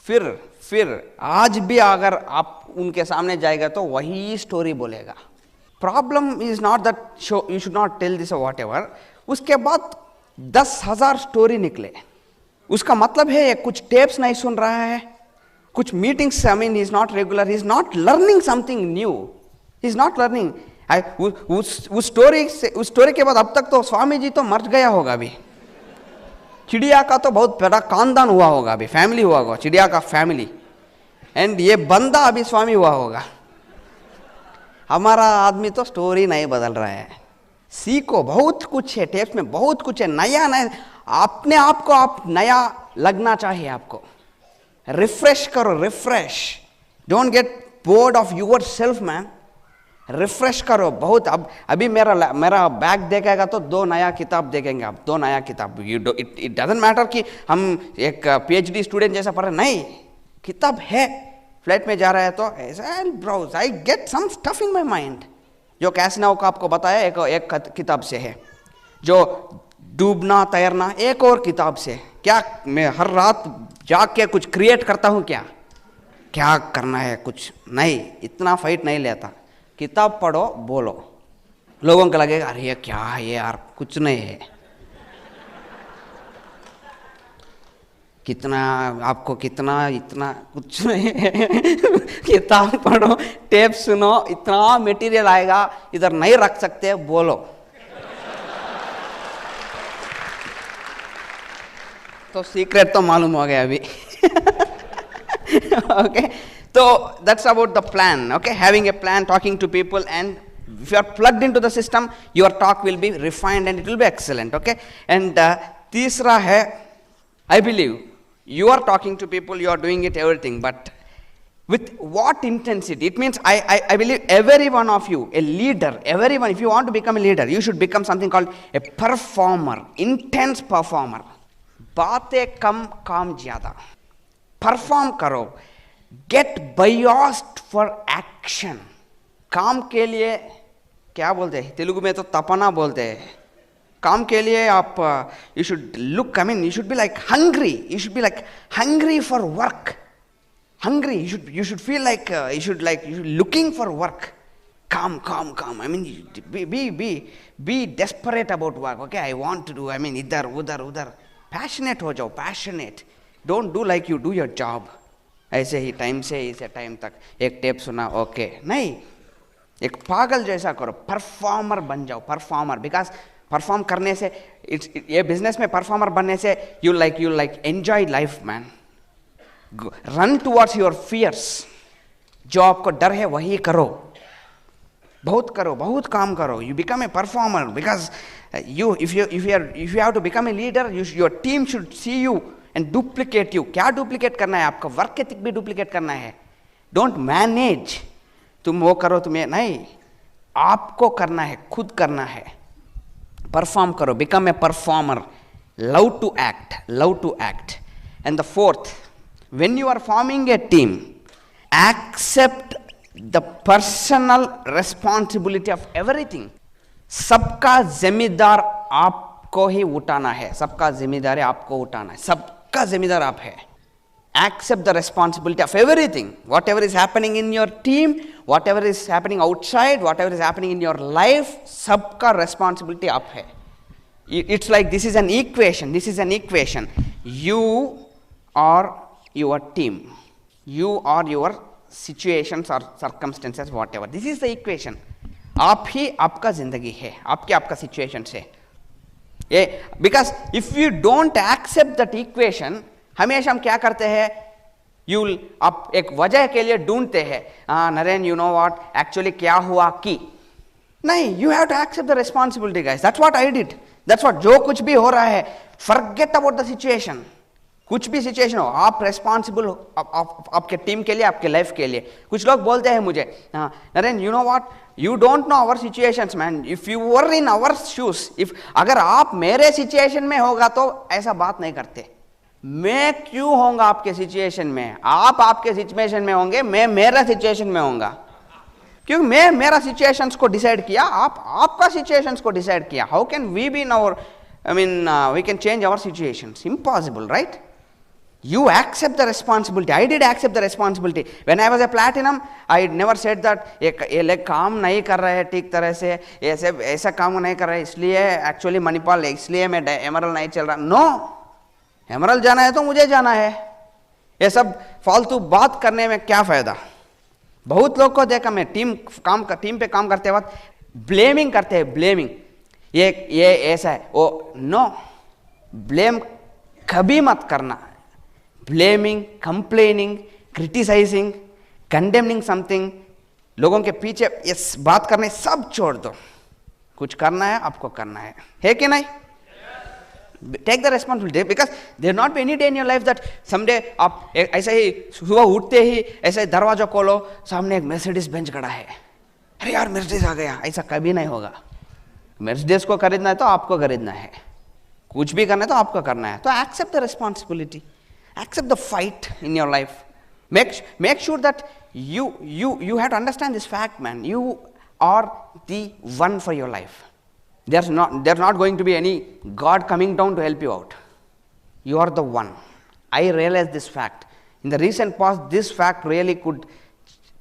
S1: फिर आज भी अगर आप उनके सामने जाएगा तो वही स्टोरी बोलेगा। Problem is not that you should not tell this whatever. उसके बाद 10,000 स्टोरी निकले। उसका मतलब है ये कुछ टेप्स नहीं सुन रहा है, कुछ meetings, I mean, is not regular, is not learning something new, is not learning. उस स्टोरी के बाद अब तक तो स्वामी जी तो मर गया होगा अभी। चिड़िया का तो बहुत बड़ा खानदान हुआ होगा, अभी फैमिली हुआ होगा, चिड़िया का फैमिली, एंड ये बंदा अभी स्वामी हुआ होगा। हमारा आदमी तो स्टोरी नहीं बदल रहा है। सीखो, बहुत कुछ है टेप्स में, बहुत कुछ है नया नया। अपने आप को आप नया लगना चाहिए, आपको रिफ्रेश करो, refresh. Don't get bored of yourself man, refresh करो बहुत। अब अभी मेरा बैग देखेगा तो 2 नया किताब देखेंगे आप, 2 नया किताब। इट डजंट मैटर कि हम एक PhD स्टूडेंट जैसा पढ़ रहे, नहीं, किताब है। फ्लाइट में जा रहा है तो ऐसा browse, I get some stuff in my mind. जो कैसनाव का आपको बताया एक किताब से है, जो डूबना तैरना एक और किताब से। क्या मैं हर रात जाग के कुछ क्रिएट करता हूँ? क्या करना है? कुछ नहीं, इतना फाइट नहीं लेता। किताब पढ़ो, बोलो, लोगों को लगेगा अरे ये क्या है यार, कुछ नहीं है। कितना आपको, कितना इतना कुछ नहीं है। किताब पढ़ो, टेप सुनो, इतना मटेरियल आएगा, इधर नहीं रख सकते, बोलो। तो सीक्रेट तो मालूम हो गया अभी। Okay, so that's about the plan. Okay, having a plan, talking to people, and if you are plugged into the system, your talk will be refined and it will be excellent. Okay, and तीसरा है, I believe you are talking to people, you are doing it everything, but with what intensity? It means I believe every one of you, a leader, everyone, if you want to become a leader, you should become something called a performer, intense performer. बातें कम, काम ज्यादा। Perform करो, gate बायोस्ड for action. काम के लिए क्या बोलते हैं तेलुगु में? तो तपना बोलते हैं। काम के लिए आप you should look, I mean, you should be like hungry, you should be like hungry for work, hungry, you should feel like you should looking for work. Come, I mean, be desperate about work. Okay, I want to do, I mean, idhar udhar passionate ho jao, passionate. Don't do like you do your job, ऐसे ही time से इसे time तक एक tape सुना, okay, नहीं, एक पागल जैसा करो, परफॉर्मर बन जाओ, परफॉर्मर। बिकॉज परफॉर्म करने से, ये बिजनेस में परफॉर्मर बनने से you like enjoy life man. Run towards your fears. जो आपको डर है वही करो, बहुत काम करो। You become a performer because if you have to become a leader, your team should see you and duplicate you. क्या डुप्लीकेट करना है? आपका वर्क एथिक भी डुप्लीकेट करना है। डोंट मैनेज, तुम वो करो, तुम्हें नहीं, आपको करना है, खुद करना है। परफॉर्म करो, become a performer. Love to act. And the fourth, when you are forming a team, accept the personal responsibility of everything. सबका जिम्मेदार आपको ही उठाना है, सबका जिम्मेदारी आपको उठाना है, सबका जिम्मेदार आप है। Accept the responsibility of everything, whatever is happening in your team, whatever is happening outside, whatever is happening in your life, सबका responsibility आप है। It's like this is an equation. You are your team, you are your situations or circumstances, whatever. This is the equation. आप ही आपका जिंदगी है, आपका situation है ये। Because if you don't accept that equation, हमेशा हम क्या करते हैं, आप एक वजह के लिए ढूंढते हैं, Naren you know what actually क्या हुआ कि नहीं। You have to accept the responsibility guys. That's what I did, that's what, जो कुछ भी हो रहा है, फॉरगेट अबाउट द सिचुएशन, कुछ भी सिचुएशन हो, आप रेस्पॉन्सिबल हो आपके टीम के लिए, आपके लाइफ के लिए. कुछ लोग बोलते हैं मुझे, Naren you know what, you don't know our situations man, if you were in our shoes, if अगर आप मेरे सिचुएशन में होगा तो ऐसा बात नहीं करते. मैं क्यों होऊंगा आपके सिचुएशन में? आप आपके सिचुएशन में होंगे, मैं मेरा सिचुएशन में होऊंगा, क्योंकि मैं मेरा सिचुएशंस को डिसाइड किया, आप आपका सिचुएशंस को डिसाइड किया. How can we be in our, I mean we can change our situations? Impossible, right? You accept the responsibility. I did accept the responsibility. When I was a platinum, I never said that ये leg काम नहीं कर रहा है ठीक तरह से, ऐसा काम नहीं कर रहा है इसलिए एक्चुअली मणिपाल, इसलिए मैं एमरल्ड नहीं चल रहा. नो, एमरल्ड जाना है तो मुझे जाना है. ये सब फालतू बात करने में क्या फायदा? बहुत लोग को देखा मैं टीम पे काम करते वक्त ब्लेमिंग करते हैं. ब्लेमिंग, ये ऐसा है वो. नो, ब्लेम कभी मत करना. Blaming, complaining, criticising, condemning something, लोगों के पीछे ये बात करने सब छोड़ दो. कुछ करना है आपको करना है कि नहीं? Take the responsibility, because there not be any day in your life that someday आप ऐसे ही सुबह उठते ही ऐसे ही दरवाजा खोलो, सामने एक मर्सिडीज बेंच खड़ा है, अरे यार मर्सिडीज आ गया. ऐसा कभी नहीं होगा. मर्सिडीज को खरीदना है तो आपको खरीदना है, कुछ भी करना है तो आपको करना है. तो accept the responsibility, accept the fight in your life. Make sure that you have to understand this fact, man. You are the one for your life. There's not going to be any God coming down to help you out. You are the one. I realized this fact in the recent past. This fact really could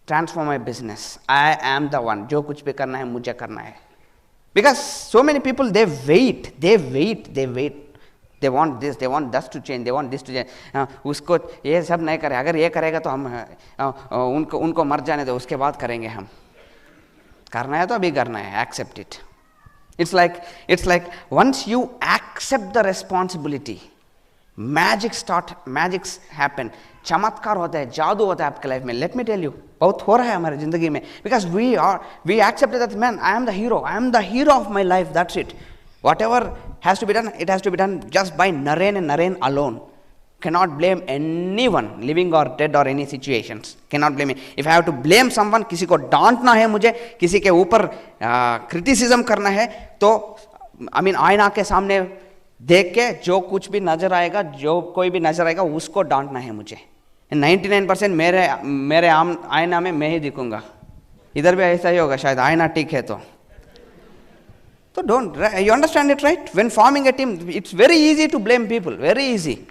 S1: transform my business. I am the one. जो कुछ भी करना है मुझे करना है. Because so many people they wait. They want this, they want that to change, they want this to change. उसको ये सब नहीं करे, अगर ये करेगा तो हम उनको मर जाने दो, उसके बाद करेंगे हम. करना है तो अभी करना है. Accept it. It's like once you accept the responsibility, magics happen. चमत्कार होता है, जादू होता है आपके लाइफ में. Let me tell you, बहुत हो रहा है हमारी जिंदगी में. Because we accepted that, man, I am the hero of my life. That's it. Whatever has to be done, it has to be done just by Naren and Naren alone. Cannot blame anyone, living or dead or any situations. Cannot blame it. If I have to blame someone, किसी को डांटना है मुझे, किसी के ऊपर criticism करना है, तो आईना के सामने देख के जो कुछ भी नजर आएगा, जो कोई भी नजर आएगा, उसको डांटना है मुझे. 99% मेरे आईना में मैं ही दिखूंगा. इधर भी ऐसा ही होगा शायद, आईना ठीक है तो. So you understand it, right? When forming a team, it's very easy to blame people, very easy.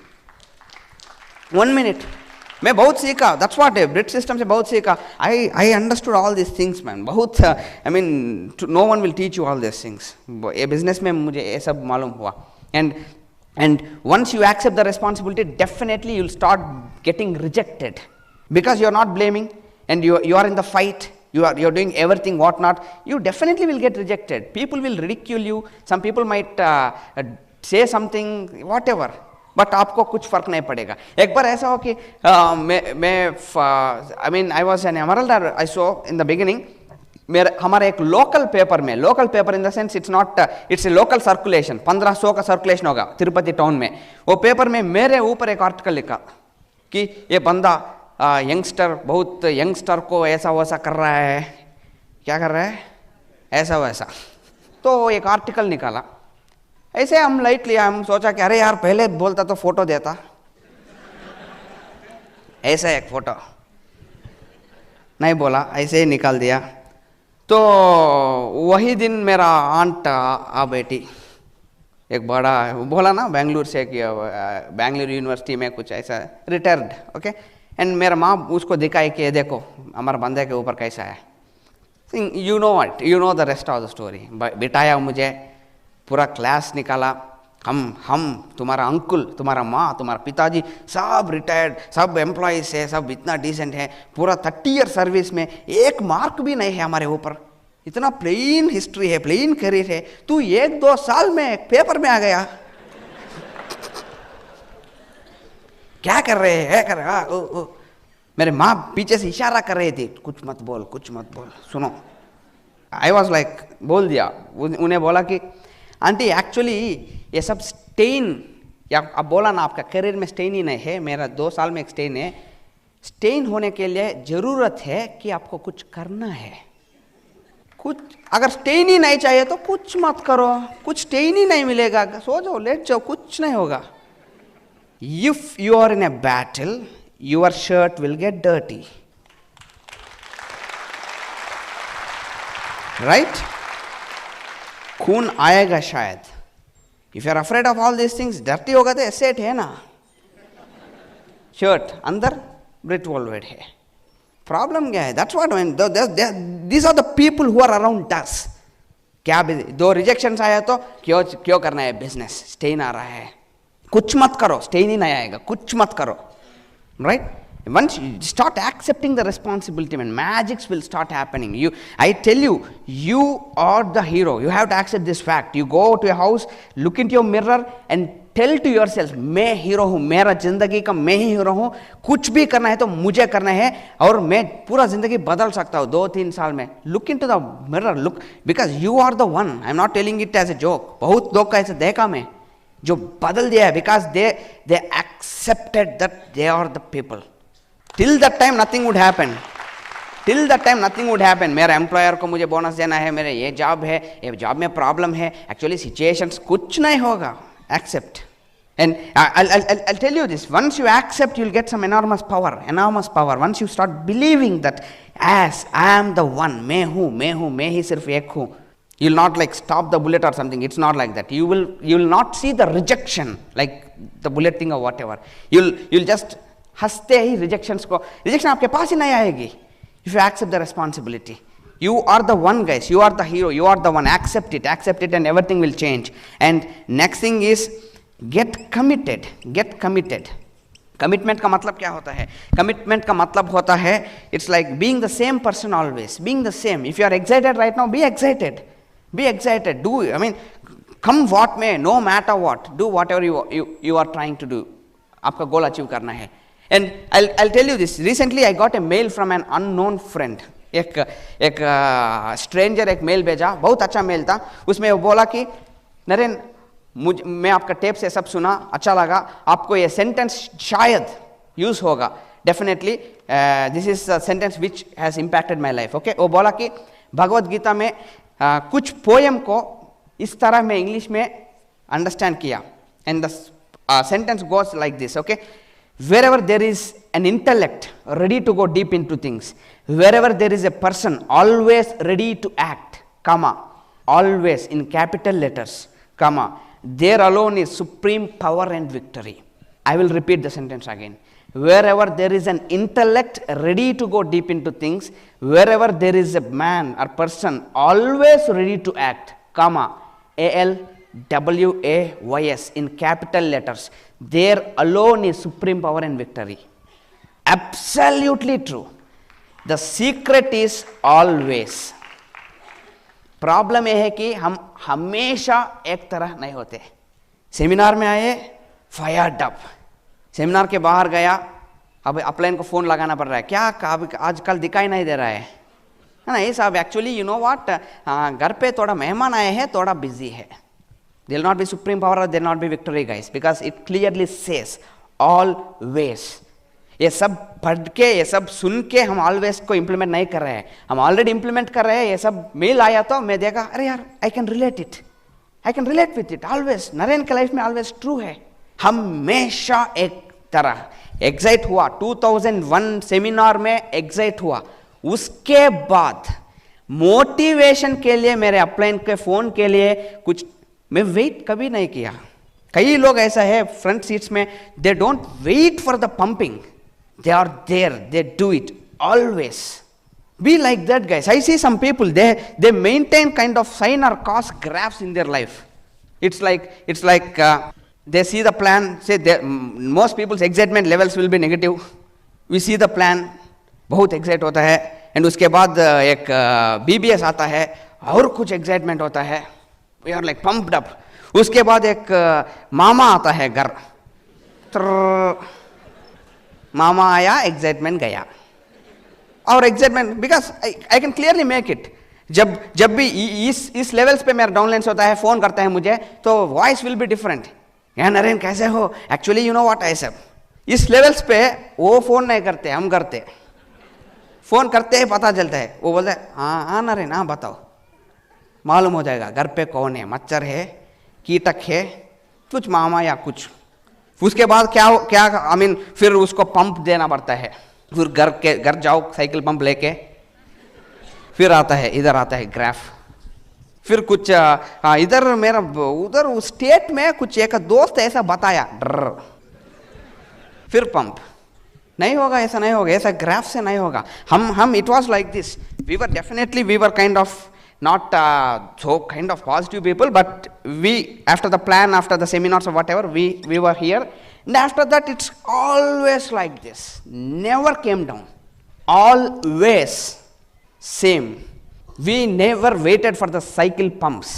S1: 1 minute. मैं बहुत सीखा. That's what Brit system से बहुत सीखा. I understood all these things, man. बहुत I mean, no one will teach you all these things. ये business में मुझे ये सब मालूम हुआ. And once you accept the responsibility, definitely you'll start getting rejected, because you're not blaming and you are in the fight. You're doing everything whatnot. You definitely will get rejected. People will ridicule you. Some people might say something, whatever. But आपको कुछ फर्क नहीं पड़ेगा. एक बार ऐसा हो कि I mean I was an emerald. I saw in the beginning. हमारे एक लोकल पेपर में, local paper in the sense it's a local circulation, 1500 का सर्कुलेशन होगा तिरुपति टाउन में. वो पेपर में मेरे ऊपर एक आर्टिकल लिखा कि ये बंदा यंगस्टर, बहुत यंगस्टर को ऐसा वैसा कर रहा है. क्या कर रहा है? ऐसा वैसा. तो एक आर्टिकल निकाला. ऐसे हम लाइट लिया, हम सोचा कि अरे यार पहले बोलता तो फोटो देता. ऐसा एक फोटो नहीं बोला, ऐसे ही निकाल दिया. तो वही दिन मेरा आंट आ बेटी, एक बड़ा बोला ना बेंगलुरु से कि बेंगलुरु यूनिवर्सिटी में कुछ ऐसा रिटायर्ड. ओके. एंड मेरा माँ उसको दिखाई कि देखो हमारे बंदे के ऊपर कैसा है. You know what, you know the rest of the story. बिठाया मुझे, पूरा क्लास निकाला. हम तुम्हारा अंकुल, तुम्हारा माँ, तुम्हारा पिताजी सब रिटायर्ड, सब एम्प्लॉयज है, सब इतना डिसेंट है, पूरा 30 ईयर सर्विस में एक मार्क भी नहीं है हमारे ऊपर, इतना प्लेन हिस्ट्री है, प्लेन करियर है, तू 1-2 साल में एक पेपर में आ गया. क्या कर रहे हैं? कर रहे मेरे माँ पीछे से इशारा कर रहे थे, कुछ मत बोल, कुछ मत बोल, सुनो. आई वॉज लाइक, बोल दिया. उन्हें बोला कि आंटी एक्चुअली ये सब स्टेन, या अब बोला ना आपका करियर में स्टेन ही नहीं है, मेरा 2 साल में एक स्टेन है। स्टेन होने के लिए जरूरत है कि आपको कुछ करना है। कुछ अगर स्टेन ही नहीं चाहिए तो कुछ मत करो, कुछ स्टेन ही नहीं मिलेगा, सो जाओ, लेट जाओ, कुछ नहीं होगा। If you are in a battle, your shirt will get dirty, right? खून आएगा शायद। If you are afraid of all this things, dirty होगा तो एसेट है ना, शर्ट अंदर ब्रिट वॉल्वेट है। प्रॉब्लम क्या है? That's what these are the people who are around us. क्या 2 रिजेक्शंस आया तो क्यों करना है बिजनेस? स्टेन आ रहा है, कुछ मत करो, स्टेन ही नहीं आएगा, कुछ मत करो, right? Once you start accepting the responsibility, man, magics will start happening. I tell you, you are the hero. You have to accept this fact. You go to your house, look into your mirror and tell to yourself, मैं hero हूँ, मेरा जिंदगी का मैं ही hero हूँ, कुछ भी करना है तो मुझे करना है और मैं पूरा जिंदगी बदल सकता हूँ 2-3 साल में। Look into the mirror, look, because you are the one. I am not telling it as a joke. बहुत लोग का ऐसे देखा मैं जो बदल दिया है, because they accepted that they are the people. Till that time nothing would happen. Till that time nothing would happen. मेरा एम्प्लॉयर को मुझे बोनस देना है, मेरे ये जॉब है, ये जॉब में प्रॉब्लम है, एक्चुअली सिचुएशंस कुछ नहीं होगा. Accept. And I'll tell you this, once you accept, you'll get some enormous power. Once you start believing that as I am the one, मैं हूँ, मैं ही सिर्फ एक हूँ, you'll not like stop the bullet or something. It's not like that. You will not see the rejection like the bullet thing or whatever. You'll just हंसते ही rejection आपके पास ही नहीं आएगी. If you accept the responsibility, you are the one, guys. You are the hero. You are the one. Accept it, and everything will change. And next thing is get committed. Get committed. Commitment का मतलब क्या होता है? Commitment का मतलब होता है it's like being the same person always. Being the same. If you are excited right now, be excited. Be excited. Come what may, no matter what. Do whatever you are trying to do. आपका goal achieve करना है. And I'll tell you this. Recently I got a mail from an unknown friend. एक stranger एक mail भेजा, बहुत अच्छा mail था. उसमें वो बोला कि नरेन, मैं आपका टेप से सब सुना, अच्छा लगा, आपको ये सेंटेंस शायद यूज होगा. Definitely this is a sentence which has impacted my life. Okay, वो बोला कि भगवत गीता में कुछ पोएम को इस तरह मैं इंग्लिश में अंडरस्टैंड किया. And the sentence goes like this. Okay, wherever there is an intellect ready to go deep into things, wherever there is a person always ready to act, comma, always in capital letters, comma, there alone is supreme power and victory. I will repeat the sentence again. Wherever there is an intellect ready to go deep into things, wherever there is a man or person always ready to act, comma, ALWAYS in capital letters, there alone is supreme power and victory. Absolutely true. The secret is always. Problem यह है कि हम हमेशा एक तरह नहीं होते. Seminar में आए, फायर्ड अप, सेमिनार के बाहर गया, अब अपलाइन को फोन लगाना पड़ रहा है, क्या आजकल दिखाई नहीं दे रहा है ना ये साहब. एक्चुअली यू नो व्हाट, घर पे थोड़ा मेहमान आए हैं, थोड़ा बिजी है. There will not be supreme power or there will not be victory, guys, because it clearly says always. ये सब पढ़ के, ये सब सुन के हम always को implement नहीं कर रहे हैं, हम already implement कर रहे हैं. ये सब मेल आया तो मैं देखा, अरे यार, I can relate with it always. Naren के लाइफ में always true है. हमेशा एक तरह excite हुआ. 2001 सेमिनार में excite हुआ. उसके बाद मोटिवेशन के लिए मेरे अपलाइन के फोन के लिए कुछ मैं वेट कभी नहीं किया. कई लोग ऐसा है फ्रंट सीट्स में, they don't wait for the pumping, they are there, they do it always. Be like that, guys. I see some people, they maintain kind of sine और cos graphs in their life. It's like they see the plan, say most people's excitement levels will be negative. We see the plan, बहुत excite होता है, and उसके बाद एक BBS आता है और कुछ एक्साइटमेंट होता है, we are like pumped up. उसके बाद एक मामा आता है घर, मामा आया, एक्साइटमेंट गया. और excitement, because I can clearly make it. जब भी इस लेवल्स पे मेरा डाउनलाइंस होता है, फोन करता है मुझे, तो वॉइस विल बी डिफरेंट. या नरेन कैसे हो, एक्चुअली यू नो व्हाट, ऐसे इस लेवल्स पे वो फोन नहीं करते, हम करते। फोन करते ही पता चलता है, वो बोलते हैं हाँ हाँ नरेन हाँ बताओ, मालूम हो जाएगा घर पे कौन है, मच्छर है, कीटक है, कुछ मामा या कुछ। उसके बाद क्या क्या आई मीन फिर उसको पंप देना पड़ता है, फिर घर जाओ साइकिल पंप लेके, फिर आता है इधर आता है ग्राफ, फिर कुछ इधर मेरा उधर उस स्टेट में कुछ एक दोस्त ऐसा बताया ड्र, फिर पंप। नहीं होगा, ऐसा नहीं होगा, ऐसा ग्राफ से नहीं होगा। हम it was like this, we were kind of not so kind of positive people, but we after the plan, after the seminars or whatever, we were here, and after that it's always like this, never came down, always same. We never waited for the cycle pumps,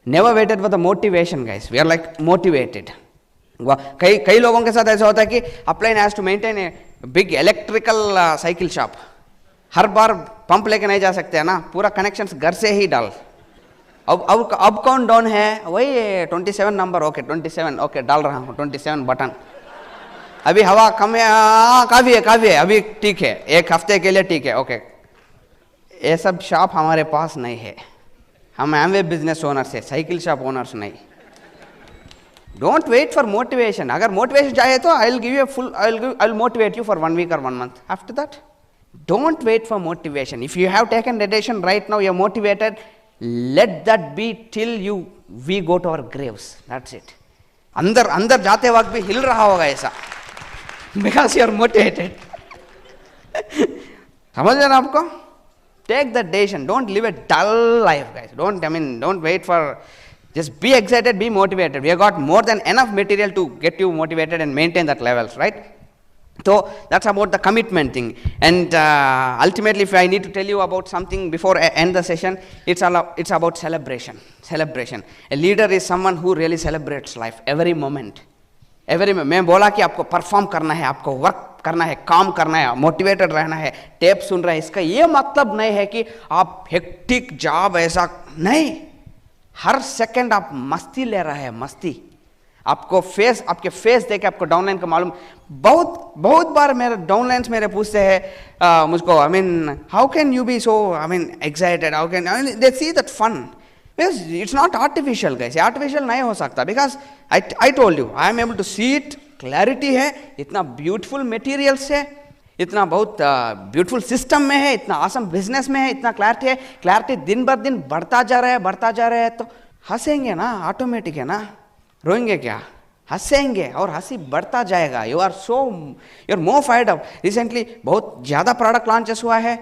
S1: never waited for the motivation, guys. We are like motivated. कई लोगों के साथ ऐसा होता है कि upline has to maintain a big electrical cycle shop, हर बार पंप लेके नहीं जा सकते हैं ना, पूरा कनेक्शंस घर से ही डाल। अब कौन डाउन है, वही 27 नंबर, ओके 27 ओके डाल रहा हूँ 27 बटन, अभी हवा कम है, काफ़ी है अभी, ठीक है एक हफ्ते के लिए ठीक है ओके। ये सब शॉप हमारे पास नहीं है, हम एमवे बिजनेस ओनर्स है, साइकिल शॉप ओनर्स नहीं। डोंट वेट फॉर मोटिवेशन, अगर मोटिवेशन चाहिए तो I will give you full, I will motivate you for 1 week or 1 month, after that don't wait for motivation. If you have taken decision right now, you're motivated, let that be till we go to our graves, that's it. अंदर जाते वक्त भी हिल रहा होगा ऐसा, because you are motivated. समझ रहे ना आपको? Take that decision, don't live a dull life, guys. Don't wait for, just be excited, be motivated. We have got more than enough material to get you motivated and maintain that levels, right? So that's about the commitment thing, and ultimately if I need to tell you about something before I end the session, it's about celebration. A leader is someone who really celebrates life, every moment. मैं बोला कि आपको perform करना है, आपको work करना है, काम करना है, मोटिवेटेड रहना है, टेप सुन रहे हैं, इसका ये मतलब नहीं है कि आप हेक्टिक जॉब ऐसा नहीं, हर सेकंड आप मस्ती ले रहे हैं, मस्ती। आपके फेस देख के आपको डाउनलाइन का मालूम, बहुत बार मेरे डाउनलाइंस मेरे पूछते हैं मुझको, I mean how can you be so I mean excited, how can, I mean they see that fun, because it's not artificial guys, artificial नहीं हो सकता, because I told you I am able to see it, clarity है, इतना beautiful materials है, इतना बहुत beautiful system में है, इतना आसम बिजनेस में है, इतना क्लैरिटी है, क्लैरिटी दिन बर दिन बढ़ता जा रहा है, तो हंसेंगे ना, ऑटोमेटिक है ना, रोएंगे क्या, हंसेंगे और हंसी बढ़ता जाएगा। You are more fired up. Recently बहुत ज़्यादा प्रोडक्ट लॉन्चेस हुआ है,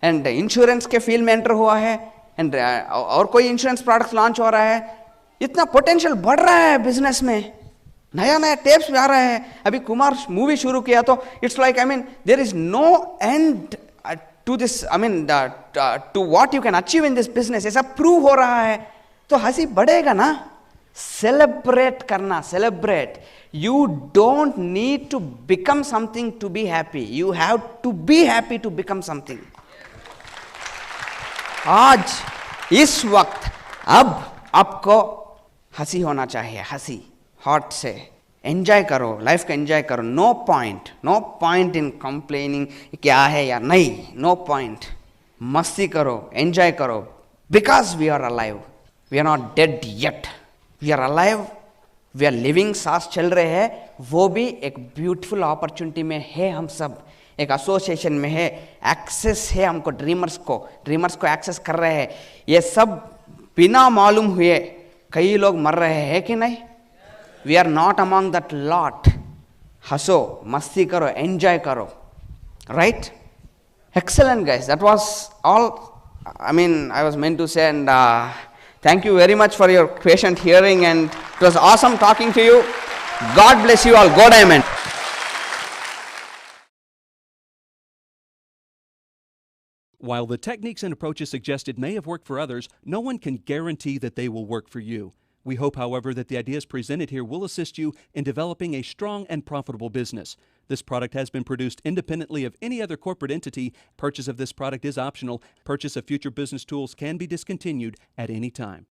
S1: एंड इंश्योरेंस के फील्ड में एंटर हुआ है, एंड और कोई इंश्योरेंस प्रोडक्ट लॉन्च हो रहा है, इतना पोटेंशियल बढ़ रहा है बिजनेस में, नया टेप्स आ रहा है। अभी कुमार मूवी शुरू किया तो it's like I mean there is no end to this, I mean to what you can achieve in this business, ऐसा प्रूव हो रहा है, तो हंसी बढ़ेगा ना। सेलिब्रेट करना, celebrate, you don't need to become something to be happy, you have to be happy to become something. आज इस वक्त अब आपको हंसी होना चाहिए, हंसी हार्ट से, एंजॉय करो, लाइफ का एंजॉय करो, नो पॉइंट इन कंप्लेनिंग क्या है या नहीं, नो पॉइंट, मस्ती करो, एंजॉय करो, because we are alive, we are not dead yet, we are alive, we are living, सांस चल रहे हैं, वो भी एक ब्यूटीफुल अपॉर्चुनिटी में है, हम सब एक एसोसिएशन में है, एक्सेस है हमको, ड्रीमर्स को एक्सेस कर रहे हैं, ये सब बिना मालूम हुए कई लोग मर रहे हैं कि नहीं, we are not among that lot. हंसो, मस्ती करो, एंजॉय करो, right? Excellent guys, that was all I mean I was meant to say, and thank you very much for your patient hearing, and it was awesome talking to you. God bless you all. Go Diamond.
S3: While the techniques and approaches suggested may have worked for others, no one can guarantee that they will work for you. We hope, however, that the ideas presented here will assist you in developing a strong and profitable business. This product has been produced independently of any other corporate entity. Purchase of this product is optional. Purchase of future business tools can be discontinued at any time.